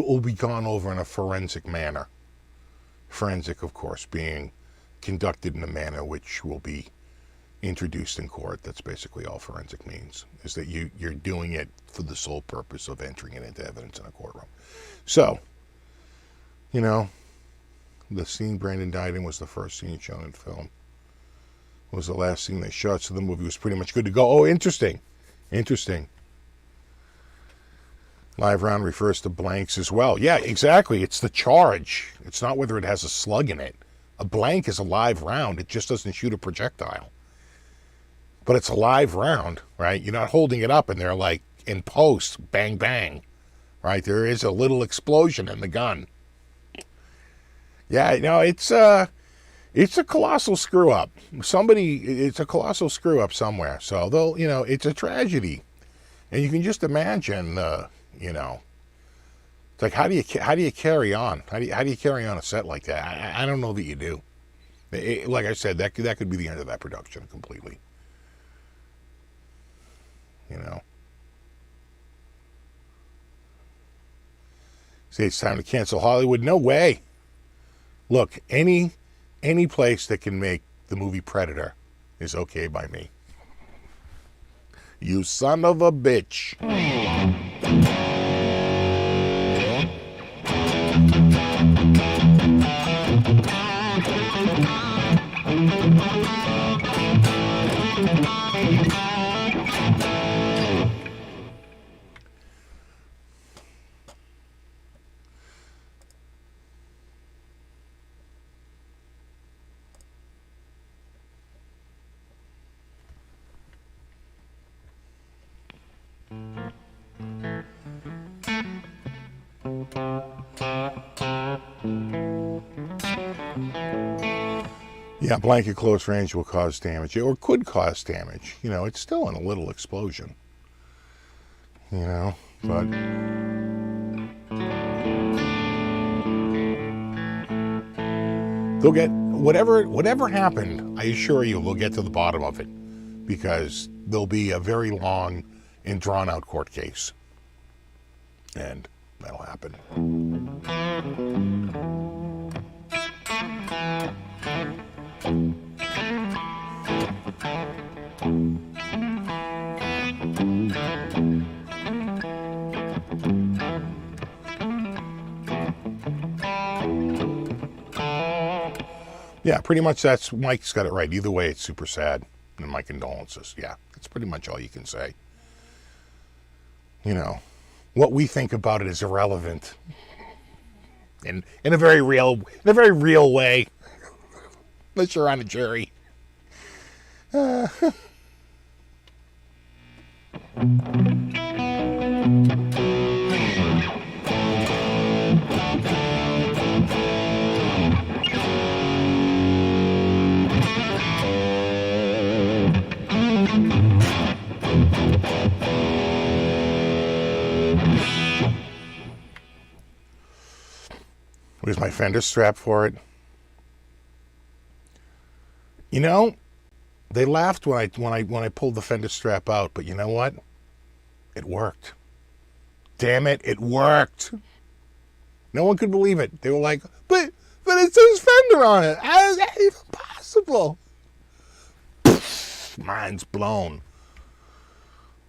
S1: will be gone over in a forensic manner. Forensic, of course, being conducted in a manner which will be introduced in court. That's basically all forensic means, is that you're doing it for the sole purpose of entering it into evidence in a courtroom. So, the scene Brandon died in was the first scene shown in film. It was the last scene they shot, so the movie was pretty much good to go. Oh, interesting. Live round refers to blanks as well. Yeah, exactly. It's the charge. It's not whether it has a slug in it. A blank is a live round. It just doesn't shoot a projectile. But it's a live round, right? You're not holding it up and they're like in post, bang, bang, right? There is a little explosion in the gun. Yeah, it's a colossal screw up. It's a colossal screw up somewhere. So they'll, it's a tragedy. And you can just imagine, it's like, how do you carry on? How do you carry on a set like that? I don't know that you do. Like I said, that could be the end of that production completely. Say it's time to cancel Hollywood? No way. Look, any place that can make the movie Predator is okay by me. You son of a bitch. Yeah, blanket close range will cause damage, or could cause damage. You know, it's still in a little explosion. You know, but they'll get whatever happened. I assure you, they'll get to the bottom of it, because there'll be a very long and drawn out court case, and that'll happen. Yeah, pretty much that's, Mike's got it right. Either way, it's super sad, and my condolences. Yeah, that's pretty much all you can say. You know, what we think about it is irrelevant. In a very real way. Unless you're on a jury. Where's my fender strap for it? You know, they laughed when I pulled the fender strap out, but you know what? It worked. Damn it, it worked. No one could believe it. They were like, but it says fender on it. How is that even possible? Mind's blown.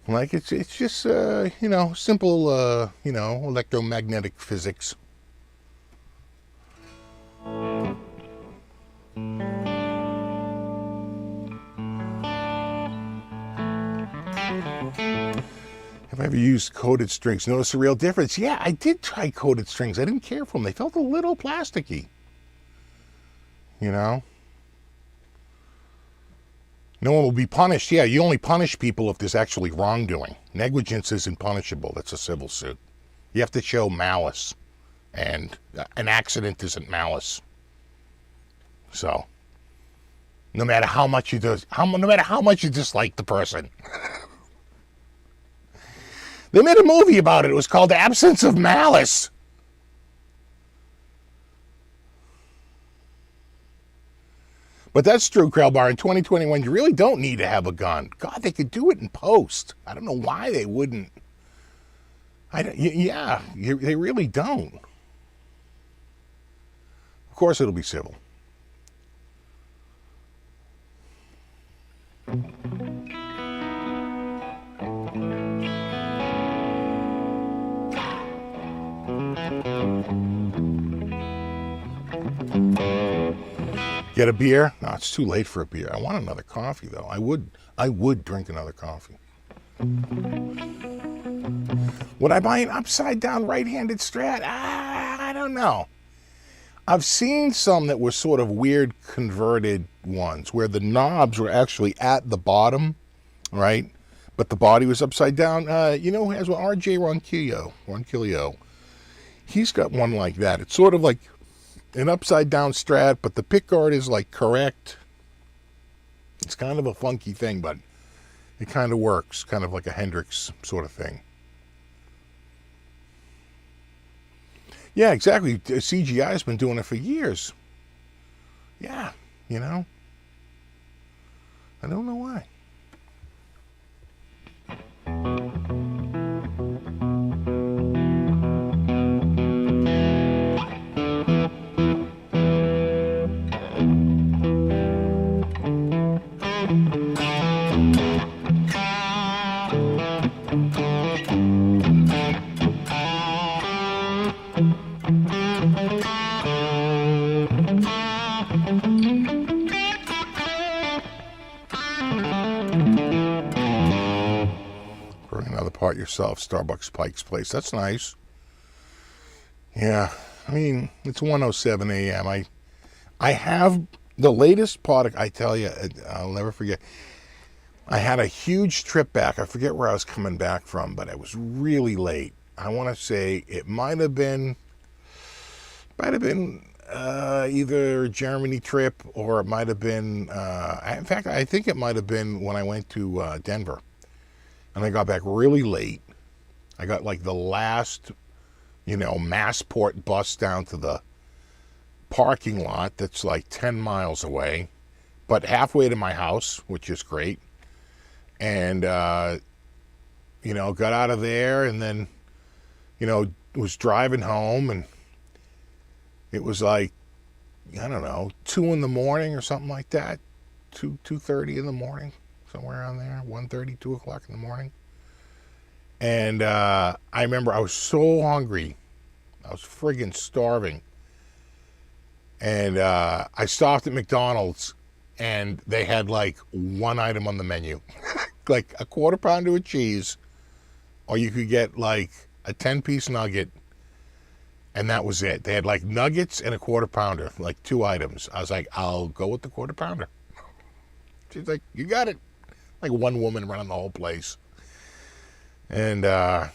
S1: Like, it's just, you know, simple, you know, electromagnetic physics. Have I ever used coated strings? Notice a real difference? Yeah, I did try coated strings. I didn't care for them. They felt a little plasticky. You know? No one will be punished. Yeah, you only punish people if there's actually wrongdoing. Negligence isn't punishable. That's a civil suit. You have to show malice. And an accident isn't malice. So, no matter how much you dislike the person. They made a movie about it. It was called Absence of Malice. But that's true, Krellbar. In 2021, you really don't need to have a gun. God, they could do it in post. I don't know why they wouldn't. They really don't. Of course, it'll be civil. Get a beer? No, it's too late for a beer. I want another coffee, though. I would drink another coffee. Would I buy an upside-down right-handed Strat? I don't know. I've seen some that were sort of weird converted ones, where the knobs were actually at the bottom, right? But the body was upside down. You know who has one? R.J. Ronquillo. He's got one like that. It's sort of like an upside-down Strat, but the pickguard is like correct. It's kind of a funky thing, but it kind of works. Kind of like a Hendrix sort of thing. Yeah, exactly. CGI has been doing it for years. Yeah, you know. I don't know why. Part yourself, Starbucks Pike's Place. That's nice. Yeah, I mean, it's 1:07 a.m. I have the latest product, I tell you, I'll never forget. I had a huge trip back. I forget where I was coming back from, but I was really late. I want to say it might have been either a Germany trip, or it might have been, in fact, I think it might have been when I went to Denver. And I got back really late. I got like the last, Massport bus down to the parking lot that's like 10 miles away, but halfway to my house, which is great. And, got out of there, and then, was driving home, and it was like, I don't know, 2 in the morning or something like that. 2:30 in the morning, somewhere around there, 1:30, 2 o'clock in the morning. And I remember I was so hungry. I was friggin' starving. And I stopped at McDonald's, and they had like one item on the menu. Like a quarter pounder with cheese, or you could get like a 10-piece nugget, and that was it. They had like nuggets and a quarter pounder, like 2 items. I was like, I'll go with the quarter pounder. She's like, you got it. Like one woman running the whole place. And I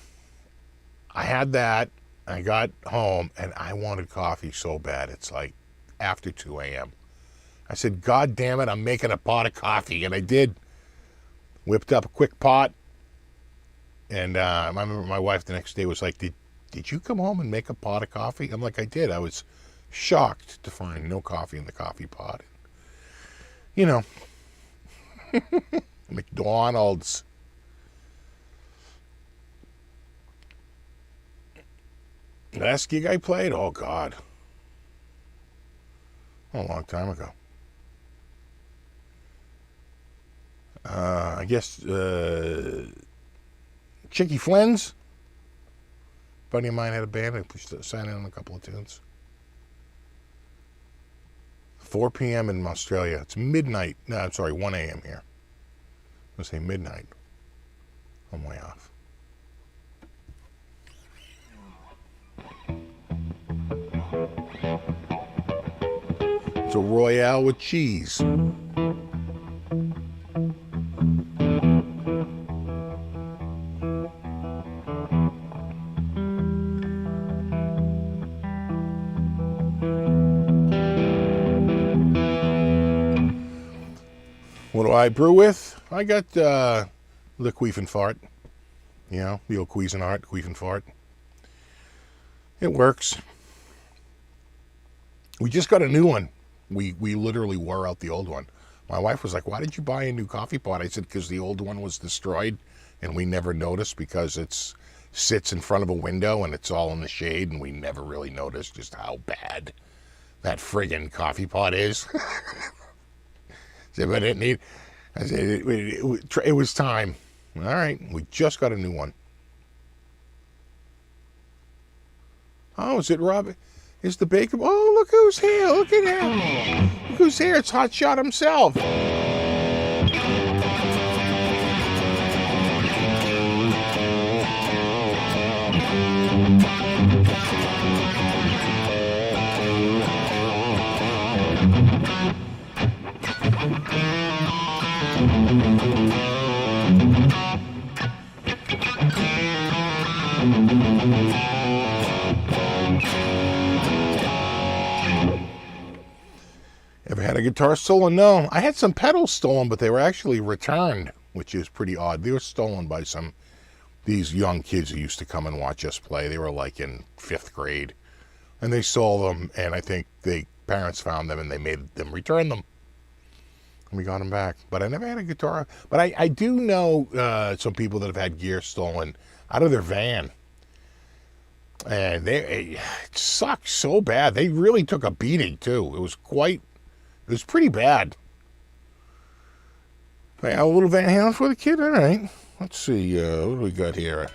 S1: had that. I got home, and I wanted coffee so bad. It's like after 2 a.m. I said, God damn it, I'm making a pot of coffee. And I did. Whipped up a quick pot. And I remember my wife the next day was like, did you come home and make a pot of coffee? I'm like, I did. I was shocked to find no coffee in the coffee pot. McDonald's. Last gig I played? Oh, God. A long time ago. I guess Chicky Flynn's. A buddy of mine had a band. I sang in on a couple of tunes. 4 p.m. in Australia. It's midnight. No, I'm sorry, 1 a.m. here. I'm going to say midnight. I'm way off. It's a Royale with cheese. What do I brew with? I got the Queef and Fart. The old Cuisinart, Queef and Fart. It works. We just got a new one. We literally wore out the old one. My wife was like, why did you buy a new coffee pot? I said, because the old one was destroyed, and we never noticed because it sits in front of a window and it's all in the shade, and we never really noticed just how bad that friggin' coffee pot is. I said, but it was time. All right, we just got a new one. Oh, is it Rob? Is the baker? Oh, look who's here. Look at him. Look who's here. It's Hot Shot himself. Ever had a guitar stolen? No. I had some pedals stolen, but they were actually returned, which is pretty odd. They were stolen by these young kids who used to come and watch us play. They were like in 5th grade. And they stole them, and I think the parents found them, and they made them return them. And we got them back. But I never had a guitar. But I do know some people that have had gear stolen out of their van. And it sucked so bad. They really took a beating, too. It was pretty bad. A little Van Halen for the kid? All right. Let's see. What do we got here?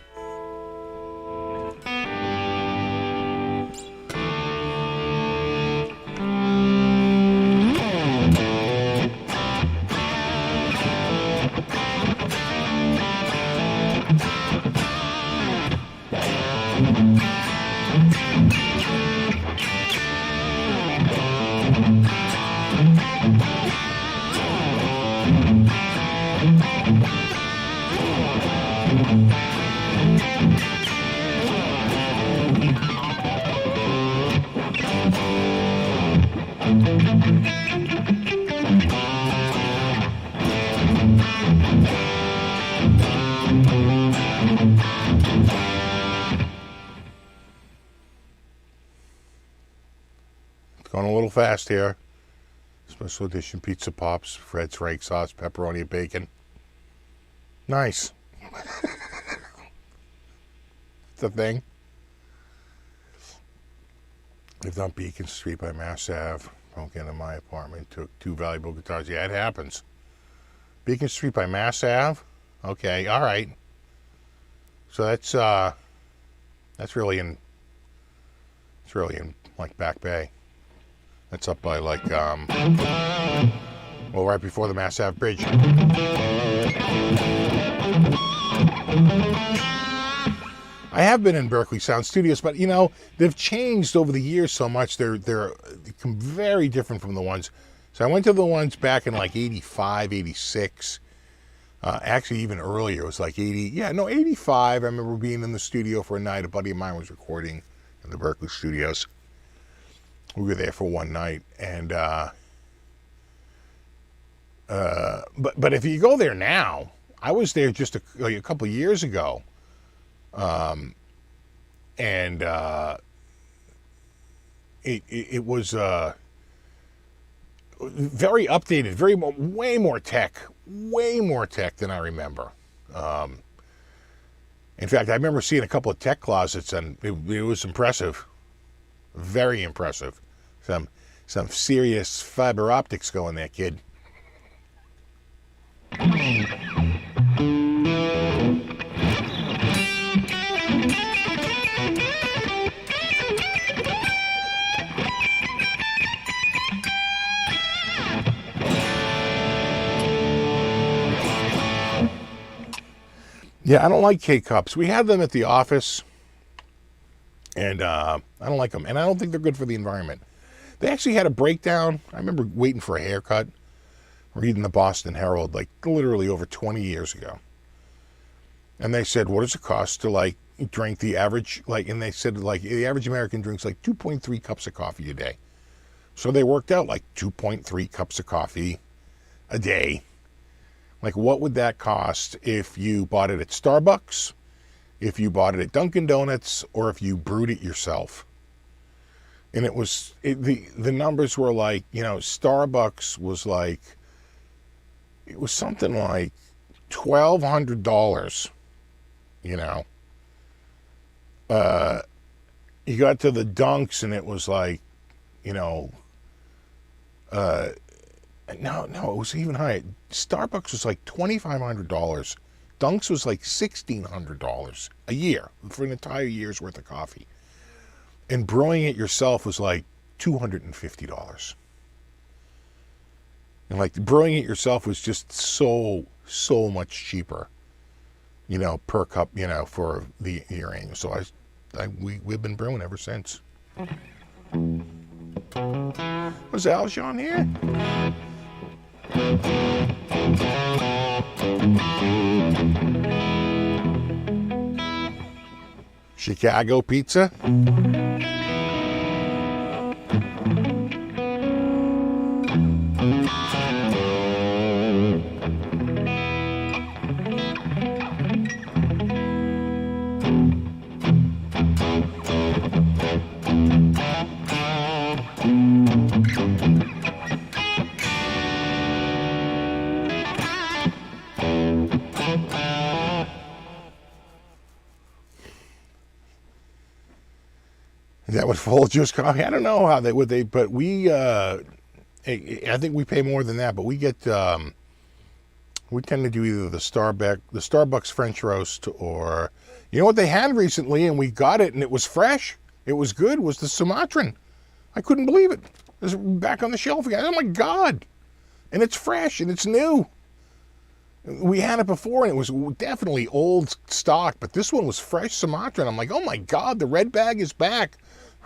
S1: real fast here. Special edition pizza pops, Fred's rake sauce, pepperoni and bacon. Nice. It's a thing. Lived on Beacon Street by Mass Ave. Broke into my apartment, took 2 valuable guitars. Yeah, it happens. Beacon Street by Mass Ave. Okay, all right. So that's really in. It's really in like Back Bay. That's up by like well, right before the Mass Ave Bridge. I have been in Berkeley Sound Studios, but you know, they've changed over the years so much. They're become very different from the ones. So I went to the ones back in like 85, 86. Actually, even earlier. It was like 85. I remember being in the studio for a night. A buddy of mine was recording in the Berkeley studios. We were there for one night, and but if you go there now, I was there just a couple of years ago, and it was very updated, way more tech than I remember. In fact, I remember seeing a couple of tech closets, and it was impressive. Very impressive. Some serious fiber optics going there, kid. Yeah, I don't like K-cups. We have them at the office, and I don't like them. And I don't think they're good for the environment. They actually had a breakdown. I remember waiting for a haircut, reading the Boston Herald, like literally over 20 years ago. And they said, what does it cost to like drink the average, and they said like the average American drinks like 2.3 cups of coffee a day. So they worked out like 2.3 cups of coffee a day. Like, what would that cost if you bought it at Starbucks, if you bought it at Dunkin' Donuts, or if you brewed it yourself? And the numbers were like, Starbucks was like, it was something like $1,200, You got to the Dunks, and it was like, No, it was even higher. Starbucks was like $2,500. Dunks was like $1,600 a year for an entire year's worth of coffee. And brewing it yourself was like $250. And like brewing it yourself was just so much cheaper, per cup, for the year annual. So we've been brewing ever since. Was Aljon here? Chicago pizza? Is that what Folgers coffee? I don't know how they would but we I think we pay more than that, but we get we tend to do either the Starbucks French roast, or what they had recently, and we got it and it was fresh. It was good, was the Sumatran. I couldn't believe it. It was back on the shelf again. Oh my God. And it's fresh and it's new. We had it before and it was definitely old stock, but this one was fresh Sumatran. I'm like, oh my God, the red bag is back.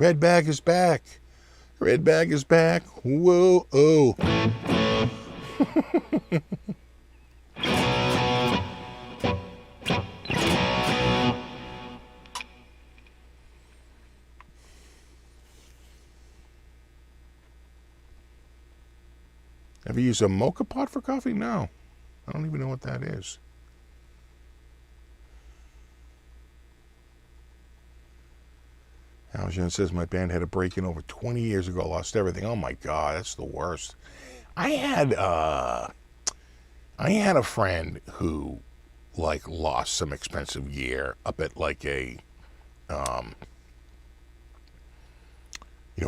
S1: Red bag is back. Red bag is back. Whoa, oh. Ever use a mocha pot for coffee? No. I don't even know what that is. Aljan says, my band had a break-in over 20 years ago, lost everything. Oh my God, that's the worst. I had a friend who, like, lost some expensive gear up at, like, a,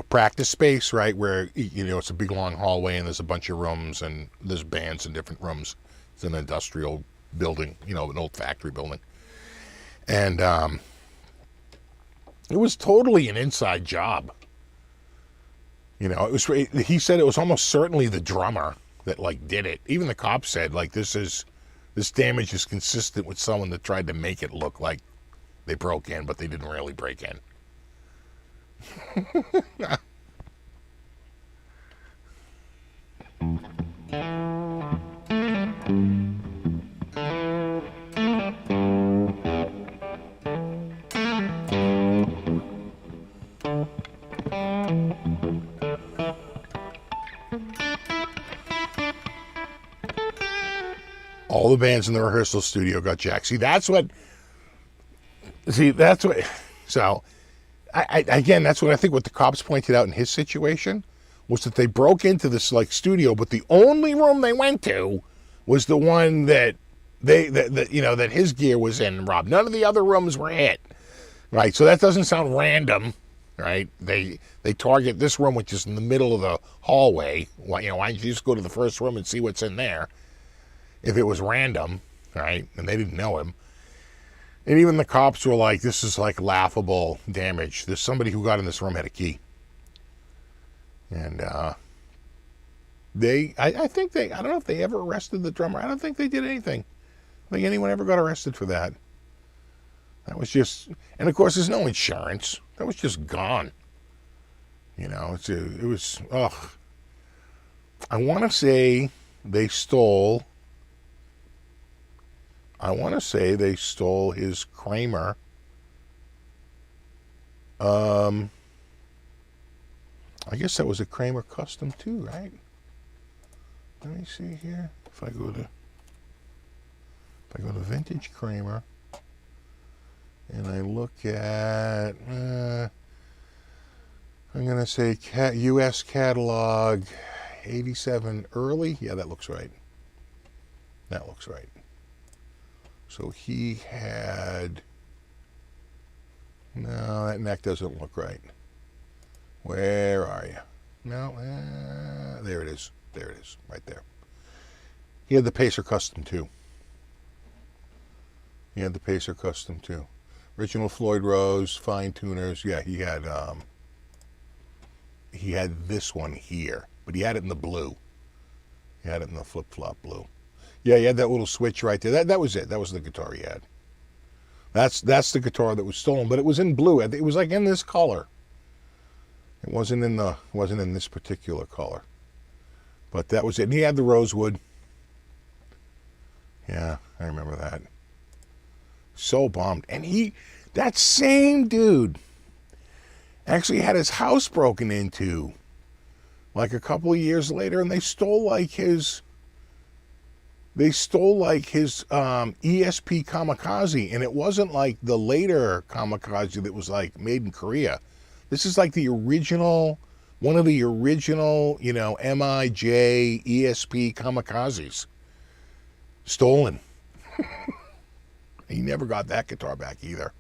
S1: practice space, right, where, it's a big long hallway and there's a bunch of rooms and there's bands in different rooms. It's an industrial building, an old factory building. And it was totally an inside job. He said it was almost certainly the drummer that, like, did it. Even the cops said, like, this damage is consistent with someone that tried to make it look like they broke in, but they didn't really break in. All the bands in the rehearsal studio got jacked. So, again, that's what I think what the cops pointed out in his situation was that they broke into this, like, studio, but the only room they went to was the one that that his gear was in, Rob. None of the other rooms were hit. Right, so that doesn't sound random, right? They target this room, which is in the middle of the hallway. Why don't you just go to the first room and see what's in there? If it was random, right, and they didn't know him. And even the cops were like, this is, like, laughable damage. There's somebody who got in this room had a key. And I don't know if they ever arrested the drummer. I don't think they did anything. I don't think anyone ever got arrested for that. That was just, and of course there's no insurance. That was just gone. It was, I want to say they stole his Kramer. I guess that was a Kramer custom too, right? Let me see here. If I go to vintage Kramer and I look at, I'm going to say U.S. catalog 87 early. Yeah, that looks right. That looks right. So he had, no, that neck doesn't look right. Where are you? No, there it is. There it is, right there. He had the Pacer Custom too. Original Floyd Rose, fine tuners. Yeah, he had this one here, but he had it in the blue. He had it in the flip-flop blue. Yeah, he had that little switch right there. That was it. That was the guitar he had. That's the guitar that was stolen, but it was in blue. It was like in this color. It wasn't in this particular color. But that was it. And he had the rosewood. Yeah, I remember that. So bummed. And that same dude actually had his house broken into like a couple of years later, and they stole like his ESP Kamikaze, and it wasn't like the later Kamikaze that was like made in Korea. This is like the original, one of the original, MIJ ESP Kamikazes. Stolen. He never got that guitar back either.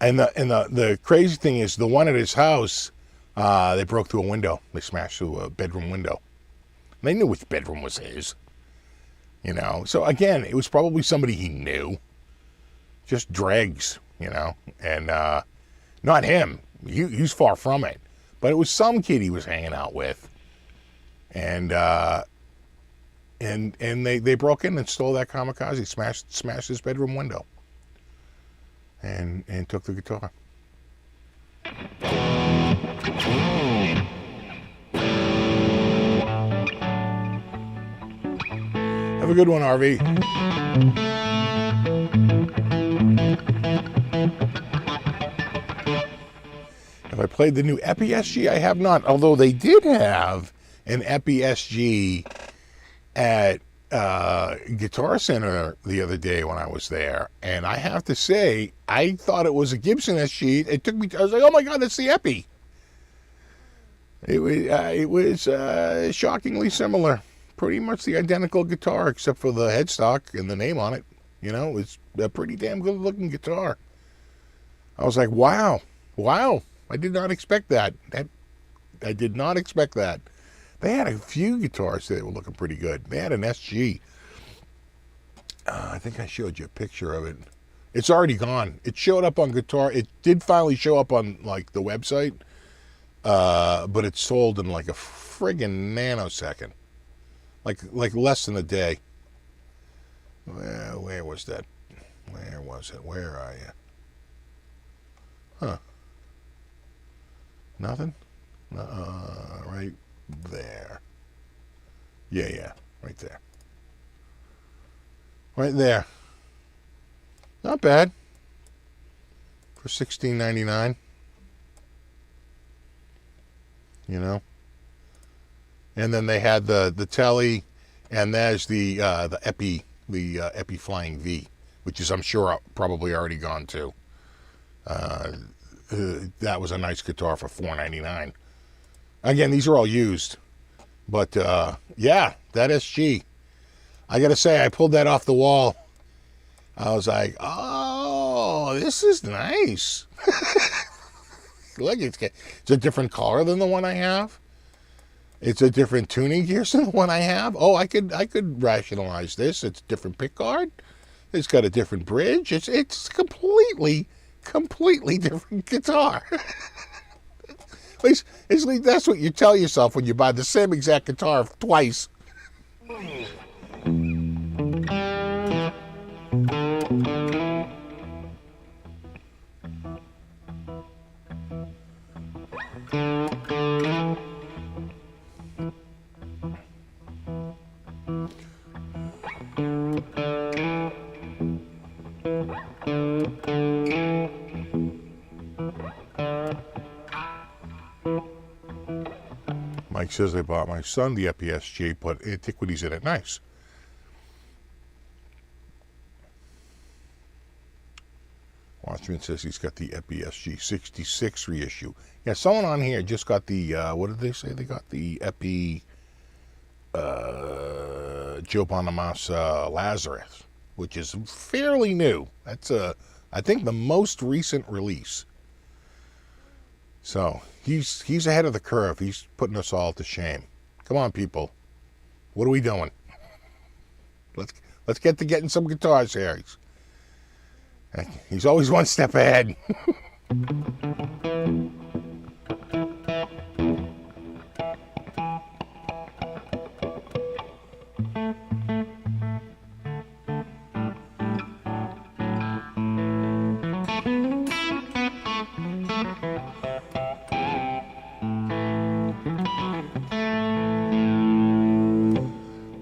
S1: And the crazy thing is, the one at his house, they broke through a window. They smashed through a bedroom window. And they knew which bedroom was his. So again, it was probably somebody he knew. Just dregs, and not him. He's far from it. But it was some kid he was hanging out with. And they broke in and stole that Kamikaze, smashed his bedroom window. And took the guitar. Have a good one, RV. Have I played the new Epi-SG? I have not, although they did have an Epi-SG at Guitar Center the other day when I was there, and I have to say, I thought it was a Gibson SG. It took me, I was like, oh my God, that's the Epi. It was shockingly similar. Pretty much the identical guitar, except for the headstock and the name on it. You know, it's a pretty damn good looking guitar. I was like, wow. I did not expect that. I did not expect that. They had a few guitars that were looking pretty good. They had an SG. I think I showed you a picture of it. It's already gone. It showed up on Guitar. It did finally show up on like the website, but it sold in like a friggin' nanosecond, like less than a day. Well, where was that? Where was it? Where are you? Huh? Nothing. Right there. Yeah, right there. Right there. Not bad for $16.99. You know. And then they had the Telly, and there's the Epi Flying V, which is I'm sure probably already gone too. That was a nice guitar for $4.99. Again, these are all used, but yeah, that SG. I gotta say, I pulled that off the wall. I was like, oh, this is nice. Look, it's a different color than the one I have. It's a different tuning gears than the one I have. Oh, I could rationalize this. It's a different pick guard. It's got a different bridge. It's completely different guitar. At least that's what you tell yourself when you buy the same exact guitar twice. Mike says they bought my son the Epi-SG, put antiquities in it. Nice. Watchman says he's got the Epi-SG 66 reissue. Yeah, someone on here just got the, what did they say? They got the Epi Joe Bonamassa Lazarus, which is fairly new. That's, I think, the most recent release. So he's ahead of the curve. He's putting us all to shame. Come on, people. What are we doing? Let's get to getting some guitars here. He's always one step ahead.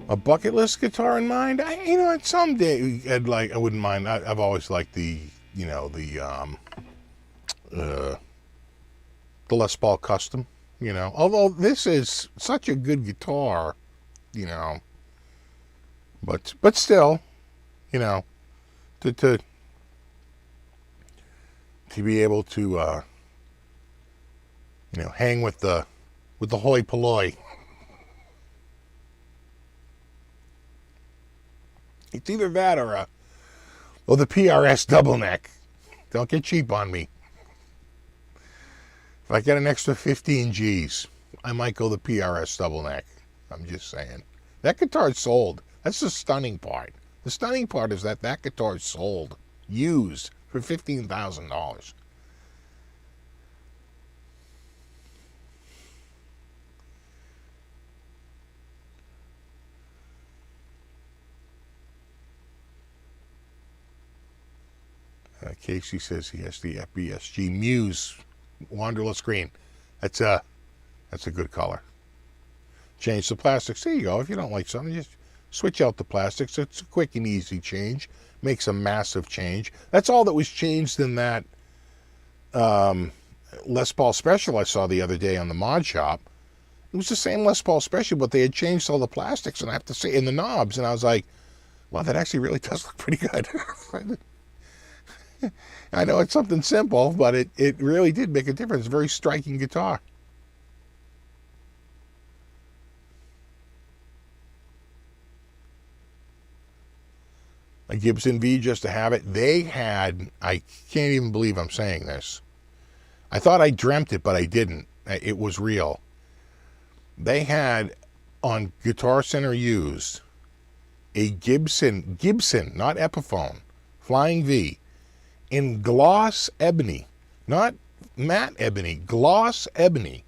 S1: A bucket list guitar in mind? Someday I wouldn't mind. I've always liked the Les Paul Custom. Although this is such a good guitar, but still, to be able to hang with the hoi polloi. It's either that or the PRS double neck. Don't get cheap on me. If I get an extra 15 G's, I might go the PRS double neck. I'm just saying. That guitar's sold. That's the stunning part. The stunning part is that guitar's sold, used for $15,000. Casey says he has the Epi-SG Muse Wanderlust green. That's a good color. Change the plastics. There you go. If you don't like something, just switch out the plastics. It's a quick and easy change. Makes a massive change. That's all that was changed in that Les Paul Special I saw the other day on the mod shop. It was the same Les Paul Special, but they had changed all the plastics, and I have to say, in the knobs, and I was like, wow, that actually really does look pretty good. I know it's something simple, but it really did make a difference. Very striking guitar. A Gibson V just to have it. They had, I can't even believe I'm saying this. I thought I dreamt it, but I didn't. It was real. They had on Guitar Center used a Gibson, not Epiphone, Flying V, in gloss ebony, not matte ebony, gloss ebony,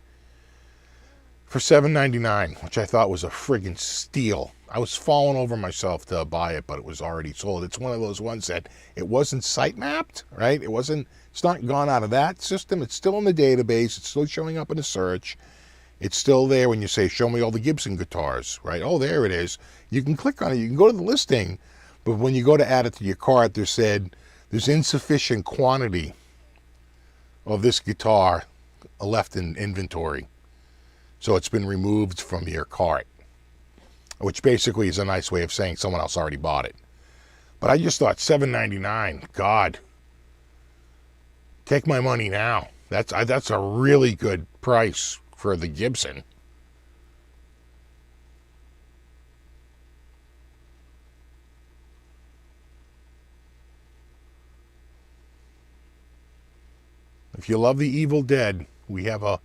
S1: for $7.99, which I thought was a friggin' steal. I was falling over myself to buy it, but it was already sold. It's one of those ones that it wasn't site mapped, right? It's not gone out of that system. It's still in the database. It's still showing up in the search. It's still there when you say, show me all the Gibson guitars, right? Oh, there it is. You can click on it. You can go to the listing, but when you go to add it to your cart, there's insufficient quantity of this guitar left in inventory. So it's been removed from your cart, which basically is a nice way of saying someone else already bought it. But I just thought $7.99, God, take my money now. That's a really good price for the Gibson. If you love The Evil Dead, we have a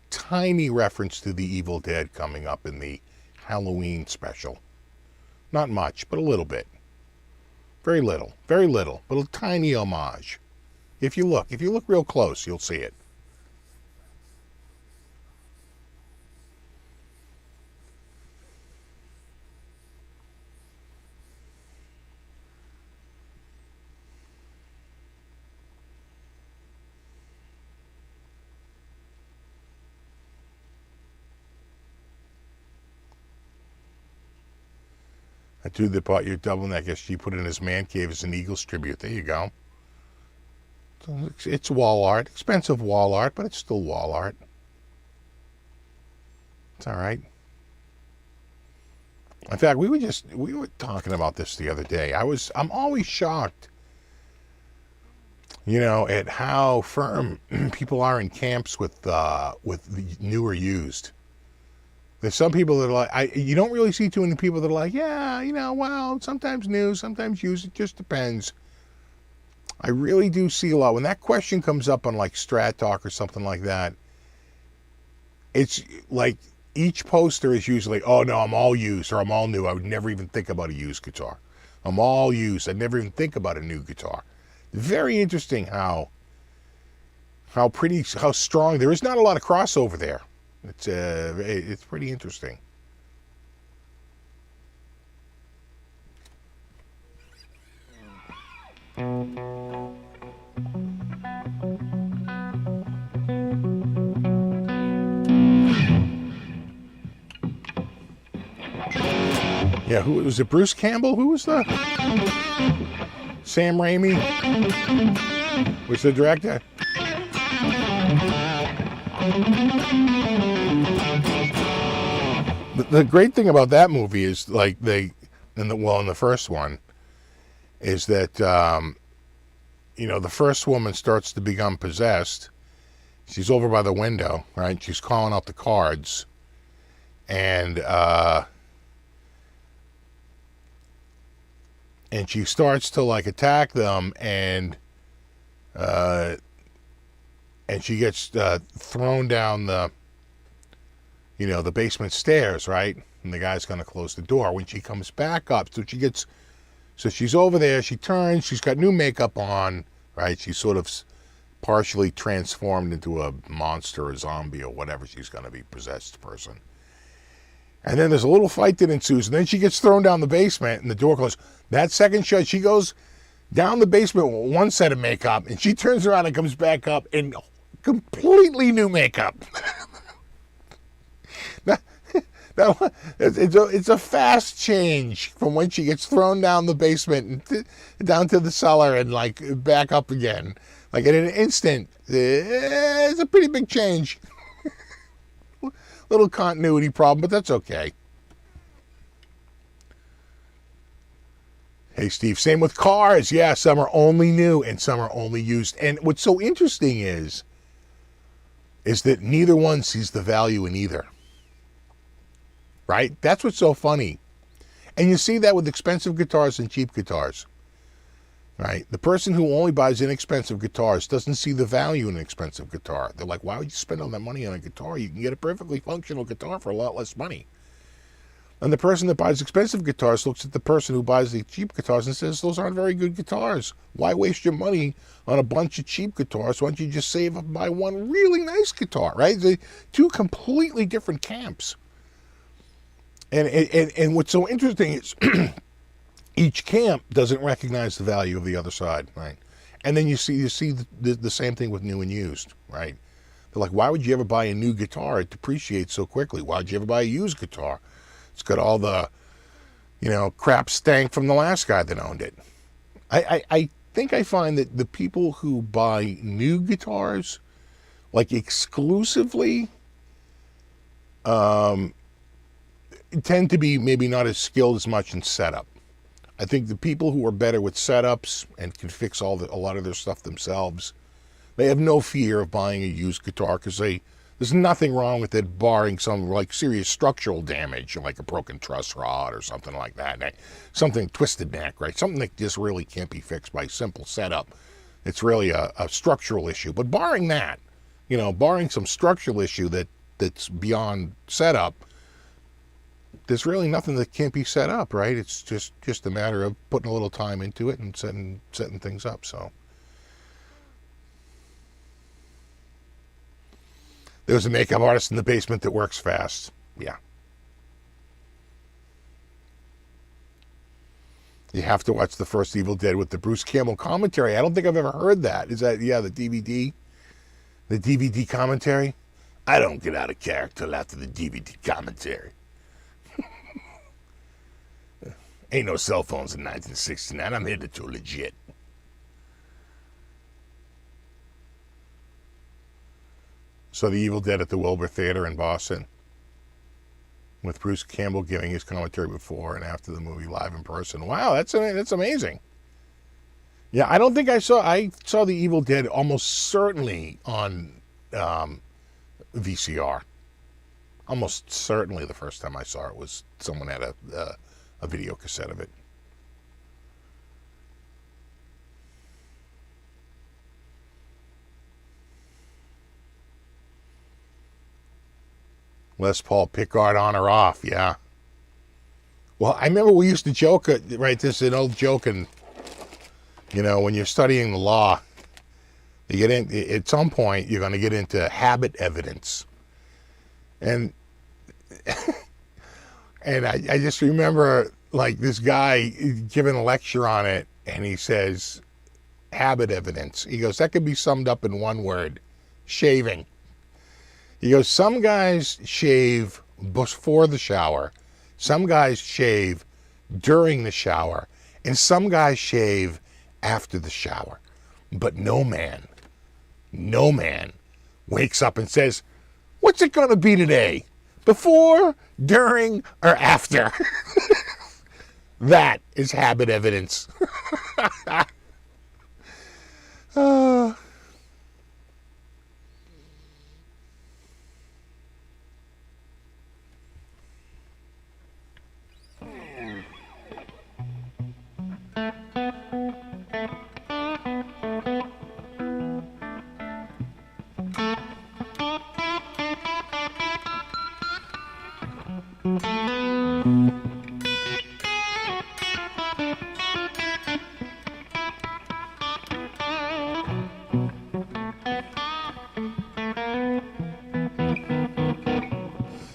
S1: tiny reference to The Evil Dead coming up in the Halloween special. Not much, but a little bit. Very little, but a tiny homage. If you look real close, you'll see it. That dude that bought your double neck SG put it in his man cave as an Eagles tribute. There you go. It's wall art. Expensive wall art, but it's still wall art. It's all right. In fact, we were talking about this the other day. I'm always shocked, at how firm people are in camps with the newer used. There's some people that are like, you don't really see too many people that are like, yeah, well, sometimes new, sometimes used, it just depends. I really do see a lot. When that question comes up on like Strat Talk or something like that, it's like each poster is usually, oh no, I'm all used or I'm all new. I would never even think about a used guitar. I'm all used. I'd never even think about a new guitar. Very interesting how strong. There is not a lot of crossover there. It's pretty interesting. Yeah, who was it? Bruce Campbell? Who was the Sam Raimi was the director. The great thing about that movie is like in the first one is that the first woman starts to become possessed. She's over by the window, right? She's calling out the cards, and she starts to like attack them, and she gets thrown down the basement stairs, right? And the guy's going to close the door. When she comes back up, so she's over there, she turns, she's got new makeup on, right? She's sort of partially transformed into a monster, a zombie, or whatever she's going to be, possessed person. And then there's a little fight that ensues, and then she gets thrown down the basement, and the door closes. That second shot, she goes down the basement with one set of makeup, and she turns around and comes back up, and completely new makeup. It's a fast change from when she gets thrown down the basement and down to the cellar and like back up again. Like in an instant, it's a pretty big change. Little continuity problem, but that's okay. Hey, Steve, same with cars. Yeah, some are only new and some are only used. And what's so interesting is that neither one sees the value in either. Right? That's what's so funny. And you see that with expensive guitars and cheap guitars. Right? The person who only buys inexpensive guitars doesn't see the value in an expensive guitar. They're like, why would you spend all that money on a guitar? You can get a perfectly functional guitar for a lot less money. And the person that buys expensive guitars looks at the person who buys the cheap guitars and says, those aren't very good guitars. Why waste your money on a bunch of cheap guitars? Why don't you just save up and buy one really nice guitar, right? The two completely different camps. And what's so interesting is each camp doesn't recognize the value of the other side, right? And then you see the same thing with new and used, right? They're like, why would you ever buy a new guitar? It depreciates so quickly. Why would you ever buy a used guitar? It's got all the, crap stank from the last guy that owned it. I think I find that the people who buy new guitars, like exclusively, tend to be maybe not as skilled as much in setup. I think the people who are better with setups and can fix a lot of their stuff themselves, they have no fear of buying a used guitar because there's nothing wrong with it, barring some like serious structural damage, like a broken truss rod or something like that. Something twisted neck, right? Something that just really can't be fixed by simple setup. It's really a structural issue. But barring that, barring some structural issue that's beyond setup, there's really nothing that can't be set up, right? It's just a matter of putting a little time into it and setting things up. So there's a makeup artist in the basement that works fast. Yeah. You have to watch the first Evil Dead with the Bruce Campbell commentary. I don't think I've ever heard that. Is that, the DVD? The DVD commentary? I don't get out of character till after the DVD commentary. Ain't no cell phones in 1969. I'm headed to legit. So the Evil Dead at the Wilbur Theater in Boston, with Bruce Campbell giving his commentary before and after the movie live in person. Wow, that's amazing. Yeah, I don't think I saw the Evil Dead almost certainly on VCR. Almost certainly the first time I saw it was someone had a video cassette of it. Les Paul pickguard on or off, yeah. Well, I remember we used to joke, right, this is an old joke, and, when you're studying the law, you get in, at some point, you're going to get into habit evidence. And and I just remember, like, this guy giving a lecture on it, and he says, habit evidence. He goes, that could be summed up in one word, shaving. He goes, some guys shave before the shower, some guys shave during the shower, and some guys shave after the shower. But no man wakes up and says, what's it going to be today? Before, during, or after? That is habit evidence.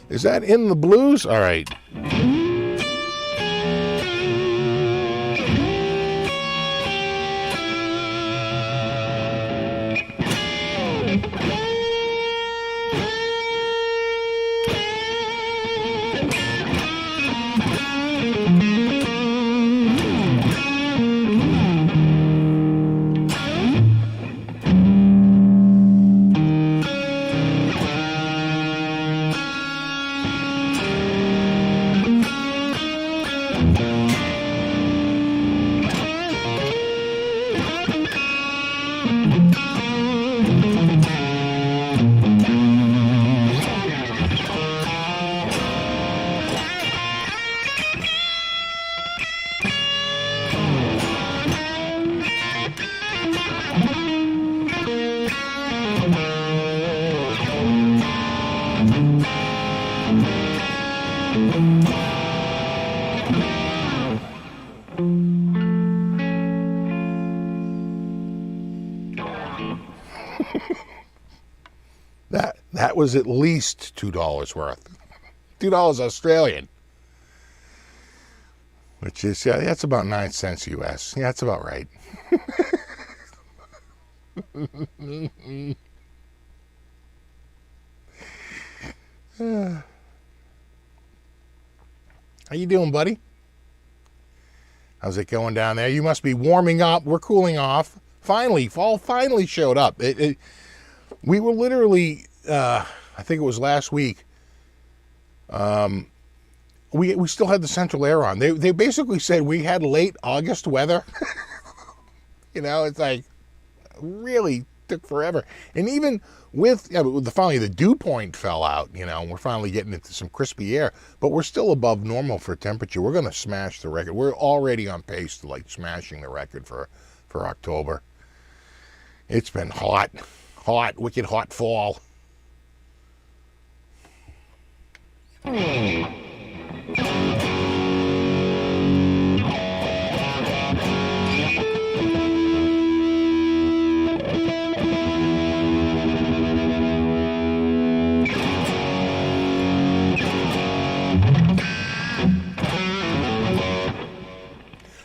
S1: Is that in the blues? All right. That was at least $2 worth. $2 Australian. Which is, yeah, that's about 9 cents US. Yeah, that's about right. How you doing, buddy? How's it going down there? You must be warming up. We're cooling off. Finally, fall finally showed up. We were literally, I think it was last week, we still had the central air on. They basically said we had late August weather. You know, it's like, really took forever. And even with finally the dew point fell out, you know, we're finally getting into some crispy air, but we're still above normal for temperature. We're going to smash the record. We're already on pace to like smashing the record for October. It's been hot, wicked hot fall.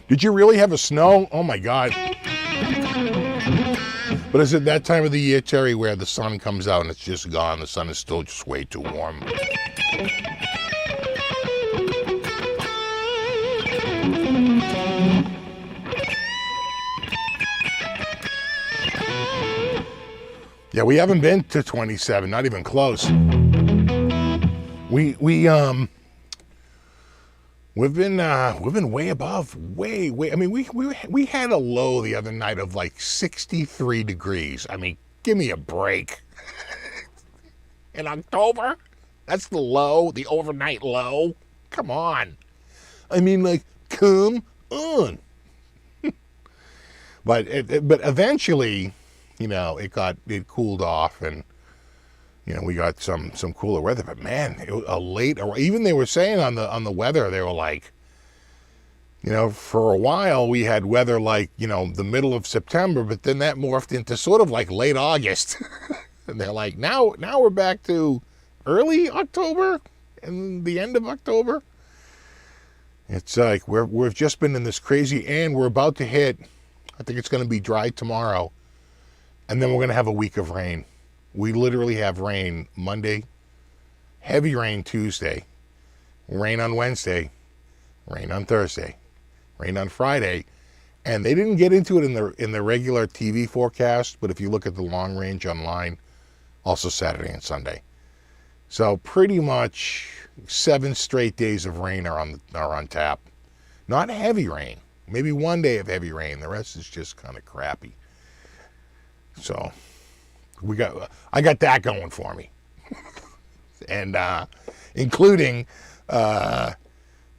S1: Did you really have a snow? Oh my God. But is it that time of the year, Terry, where the sun comes out and it's just gone? The sun is still just way too warm. Yeah, we haven't been to 27, not even close. We've been way above, way. I mean, we had a low the other night of like 63 degrees. I mean, give me a break. In October, that's the low, the overnight low. Come on. I mean, like, come on. But eventually, you know, it cooled off, and you know, we got some cooler weather. But man, it was even they were saying on the weather, they were like, you know, for a while we had weather like, you know, the middle of September, but then that morphed into sort of like late August. And they're like, now we're back to early October and the end of October. It's like we've just been in this crazy, and we're about to hit, I think it's going to be dry tomorrow, and then we're going to have a week of rain. We literally have rain Monday, heavy rain Tuesday, rain on Wednesday, rain on Thursday, rain on Friday. And they didn't get into it in the regular TV forecast, but if you look at the long range online, also Saturday and Sunday. So pretty much 7 straight days of rain are on tap. Not heavy rain. Maybe one day of heavy rain. The rest is just kind of crappy. So I got that going for me. And including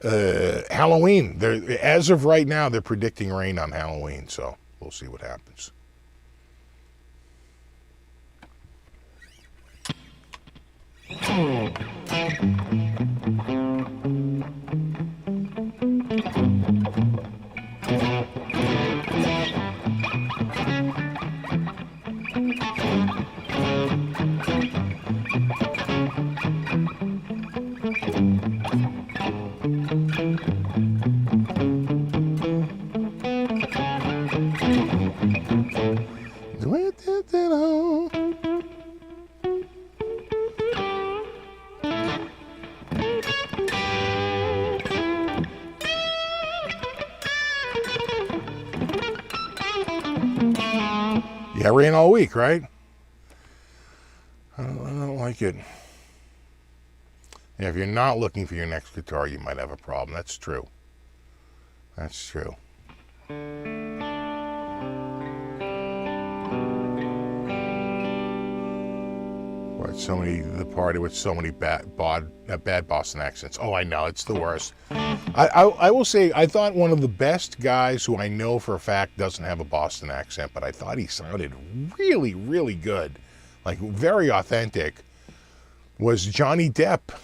S1: Halloween. As of right now, they're predicting rain on Halloween, so we'll see what happens. Yeah, rain all week, right? I don't like it. Yeah, if you're not looking for your next guitar, you might have a problem. That's true. That's true. What, so many, the party with so many bad Boston accents. Oh, I know, it's the worst. I will say, I thought one of the best guys who I know for a fact doesn't have a Boston accent, but I thought he sounded really, really good. Like, very authentic. Was Johnny Depp.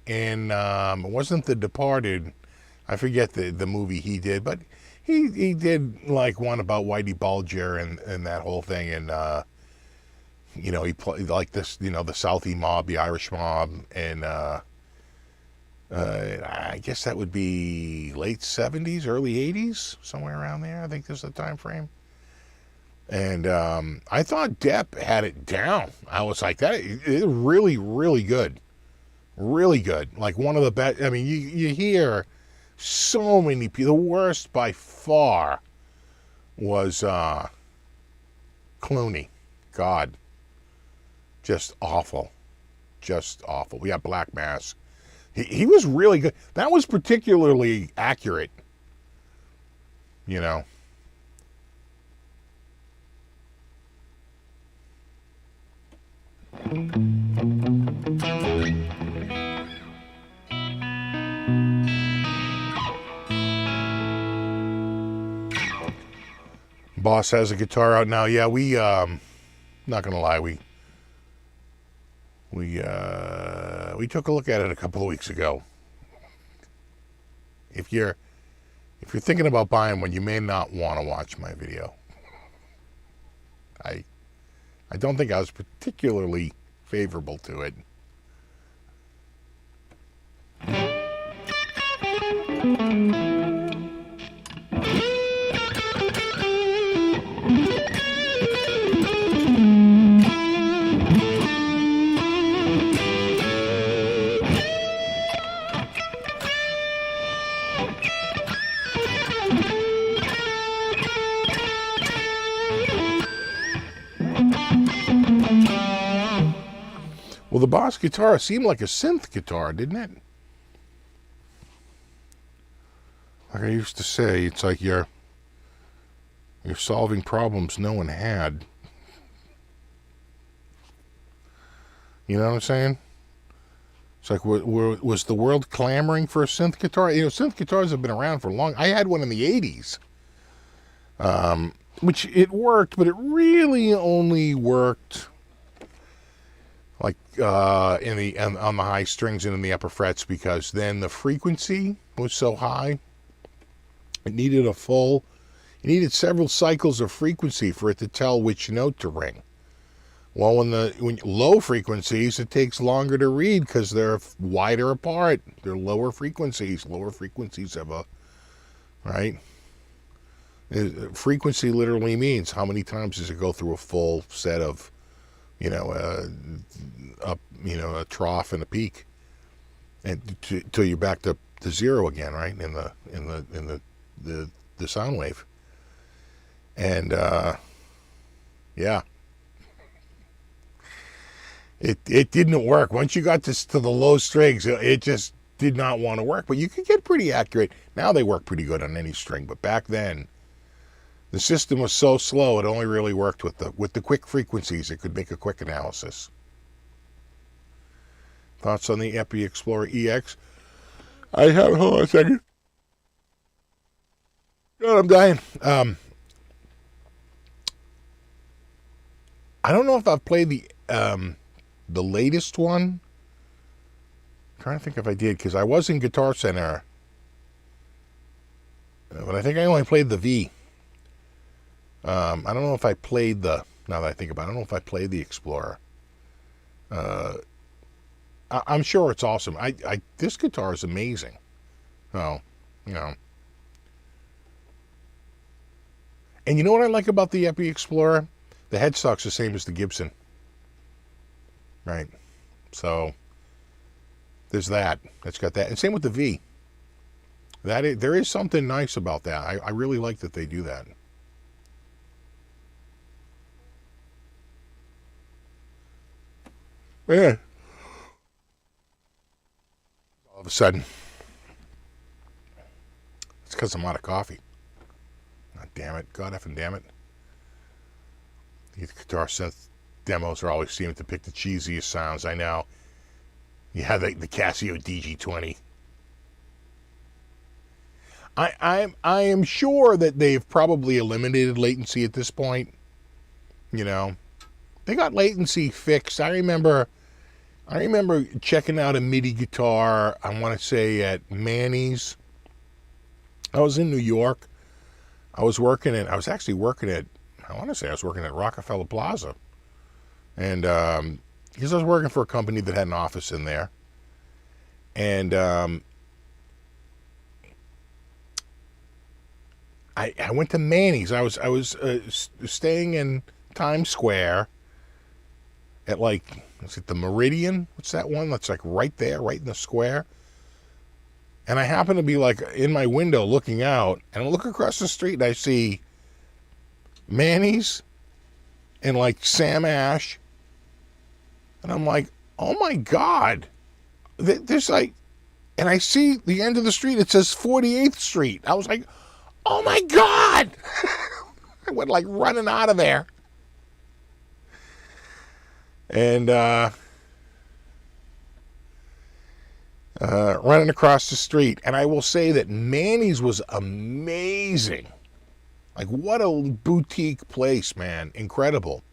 S1: And it wasn't The Departed. I forget the movie he did, but he did like one about Whitey Bulger and that whole thing. And, you know, he played like this, you know, the Southie mob, the Irish mob. And I guess that would be late 70s, early 80s, somewhere around there. I think this is the time frame. And I thought Depp had it down. I was like, that is really, really good. Really good. Like one of the best. I mean, you hear so many people. The worst by far was Clooney. God. Just awful. Just awful. We got Black Mass. He was really good. That was particularly accurate. You know. Boss has a guitar out now. Yeah, we not gonna lie, we took a look at it a couple of weeks ago. If you're thinking about buying one, you may not want to watch my video. I don't think I was particularly favorable to it. Well, the Boss guitar seemed like a synth guitar, didn't it? Like I used to say, it's like you're solving problems no one had. You know what I'm saying? It's like, was the world clamoring for a synth guitar? You know, synth guitars have been around for long. I had one in the 80s, which it worked, but it really only worked like on the high strings and in the upper frets, because then the frequency was so high. It needed several cycles of frequency for it to tell which note to ring. Well, when low frequencies, it takes longer to read because they're wider apart. They're lower frequencies. Lower frequencies have right? Frequency literally means how many times does it go through a full set of, a trough and a peak, and till you're back to zero again, right? In the sound wave. And yeah. It didn't work. Once you got to the low strings, it just did not want to work. But you could get pretty accurate. Now they work pretty good on any string. But back then, the system was so slow, it only really worked with the quick frequencies. It could make a quick analysis. Thoughts on the Epi Explorer EX? Hold on a second. God, I'm dying. I don't know if I've played the latest one. I'm trying to think if I did, because I was in Guitar Center, but I think I only played the V. I don't know if I played now that I think about it, I don't know if I played the Explorer. I'm sure it's awesome. This guitar is amazing. Oh, And you know what I like about the Epi Explorer? The headstock's the same as the Gibson. Right. So there's that. It's got that. And same with the V. There is something nice about that. I really like that they do that. Yeah. All of a sudden. because I'm out of coffee. God damn it. God effing damn it. These guitar synth demos are always seeming to pick the cheesiest sounds. I know. You have the Casio DG20. I am sure that they've probably eliminated latency at this point. You know, they got latency fixed. I remember checking out a MIDI guitar, I want to say at Manny's. I was in New York. I was working at Rockefeller Plaza. And because I was working for a company that had an office in there. And I went to Manny's. I was staying in Times Square at is it the Meridian? What's that one that's like right there, right in the square? And I happen to be in my window looking out, and I look across the street and I see Manny's and Sam Ash. And I'm like, oh my God. There's and I see the end of the street, it says 48th Street. I was like, oh my God. I went running out of there. And running across the street. And I will say that Manny's was amazing. What a boutique place, man. Incredible.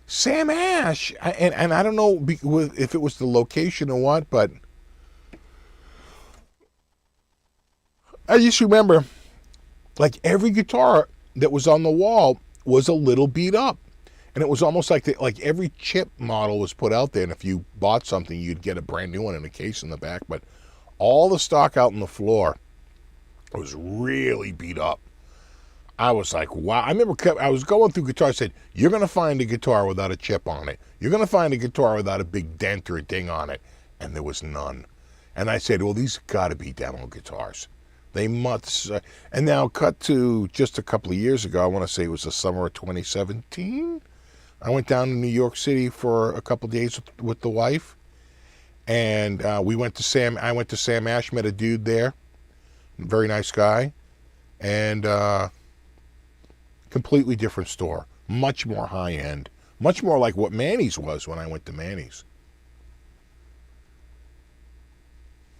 S1: Sam Ash, and I don't know if it was the location or what, but I just remember every guitar that was on the wall was a little beat up. And it was almost like every chip model was put out there, and if you bought something, you'd get a brand new one in a case in the back. But all the stock out on the floor was really beat up. I was like, wow. I remember I was going through guitars. I said, you're going to find a guitar without a chip on it. You're going to find a guitar without a big dent or a ding on it. And there was none. And I said, well, these got to be demo guitars. They must. And now cut to just a couple of years ago. I want to say it was the summer of 2017. I went down to New York City for a couple of days with the wife. And I went to Sam Ash, met a dude there. Very nice guy. And completely different store. Much more high-end. Much more like what Manny's was when I went to Manny's.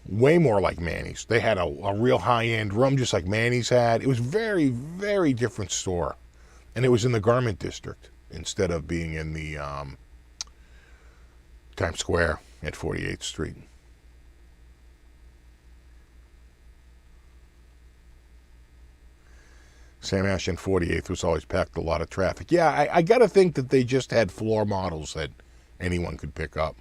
S1: Way more like Manny's. They had a real high-end room just like Manny's had. It was very, very different store. And it was in the garment district instead of being in the Times Square at 48th Street. Sam Ash and 48th was always packed a lot of traffic. Yeah, I got to think that they just had floor models that anyone could pick up.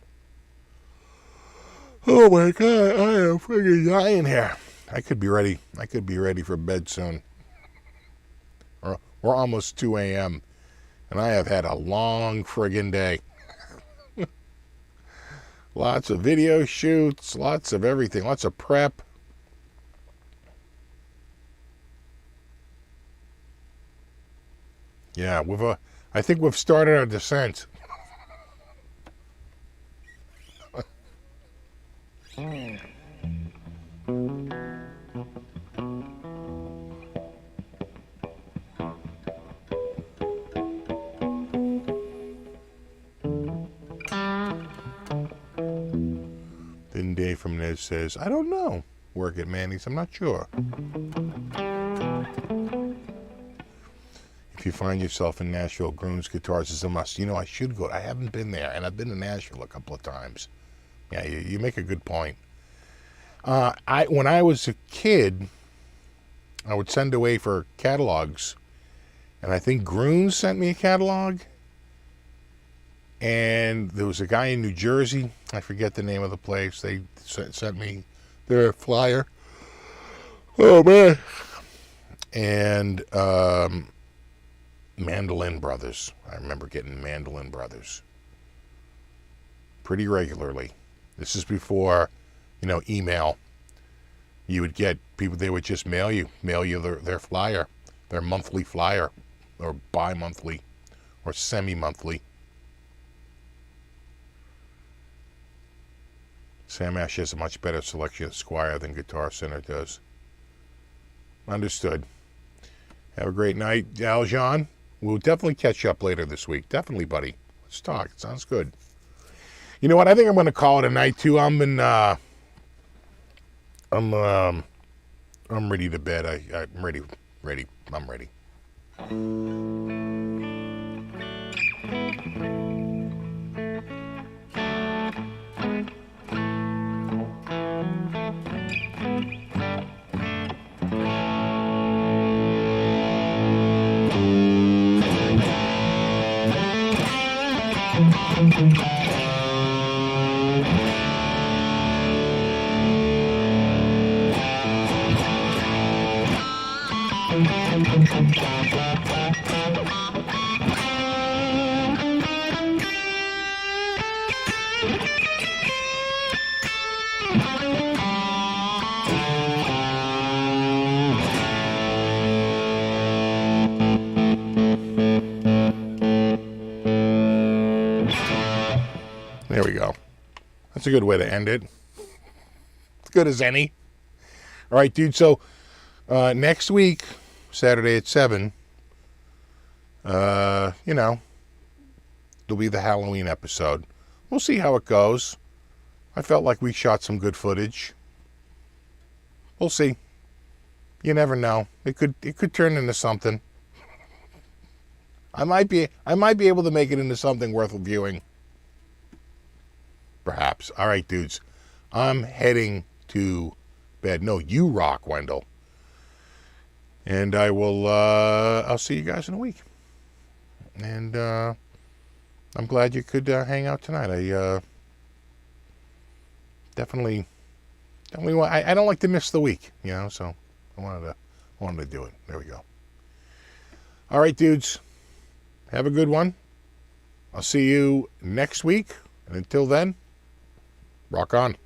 S1: Oh my God, I am freaking dying here. I could be ready for bed soon. We're almost 2 a.m. and I have had a long friggin' day. Lots of video shoots, lots of everything, lots of prep. Yeah, I think we've started our descent. Then Dave from Nez says, I don't know. Work at Manny's, I'm not sure. If you find yourself in Nashville, Groon's Guitars is a must. I should go. I haven't been there, and I've been to Nashville a couple of times. Yeah, you make a good point. When I was a kid, I would send away for catalogs, and I think Groon sent me a catalog, and there was a guy in New Jersey, I forget the name of the place, they sent me their flyer. Oh, man. And Mandolin Brothers. I remember getting Mandolin Brothers pretty regularly. This is before, email. You would get people, they would just mail you their flyer, their monthly flyer, or bi-monthly, or semi-monthly. Sam Ash has a much better selection of Squire than Guitar Center does. Understood. Have a great night, Aljon. We'll definitely catch up later this week. Definitely, buddy. Let's talk. It sounds good. You know what? I think I'm going to call it a night too. I'm ready to bed. I'm ready. I'm ready. There we go. That's a good way to end it. As good as any. All right, dude. So next week, Saturday at 7, there'll be the Halloween episode. We'll see how it goes. I felt like we shot some good footage. We'll see. You never know. It could turn into something. I might be able to make it into something worth viewing. Perhaps. All right, dudes. I'm heading to bed. No, you rock, Wendell. And I'll see you guys in a week. And I'm glad you could hang out tonight. I definitely want, I don't like to miss the week, so I wanted to do it. There we go. All right, dudes. Have a good one. I'll see you next week. And until then, rock on.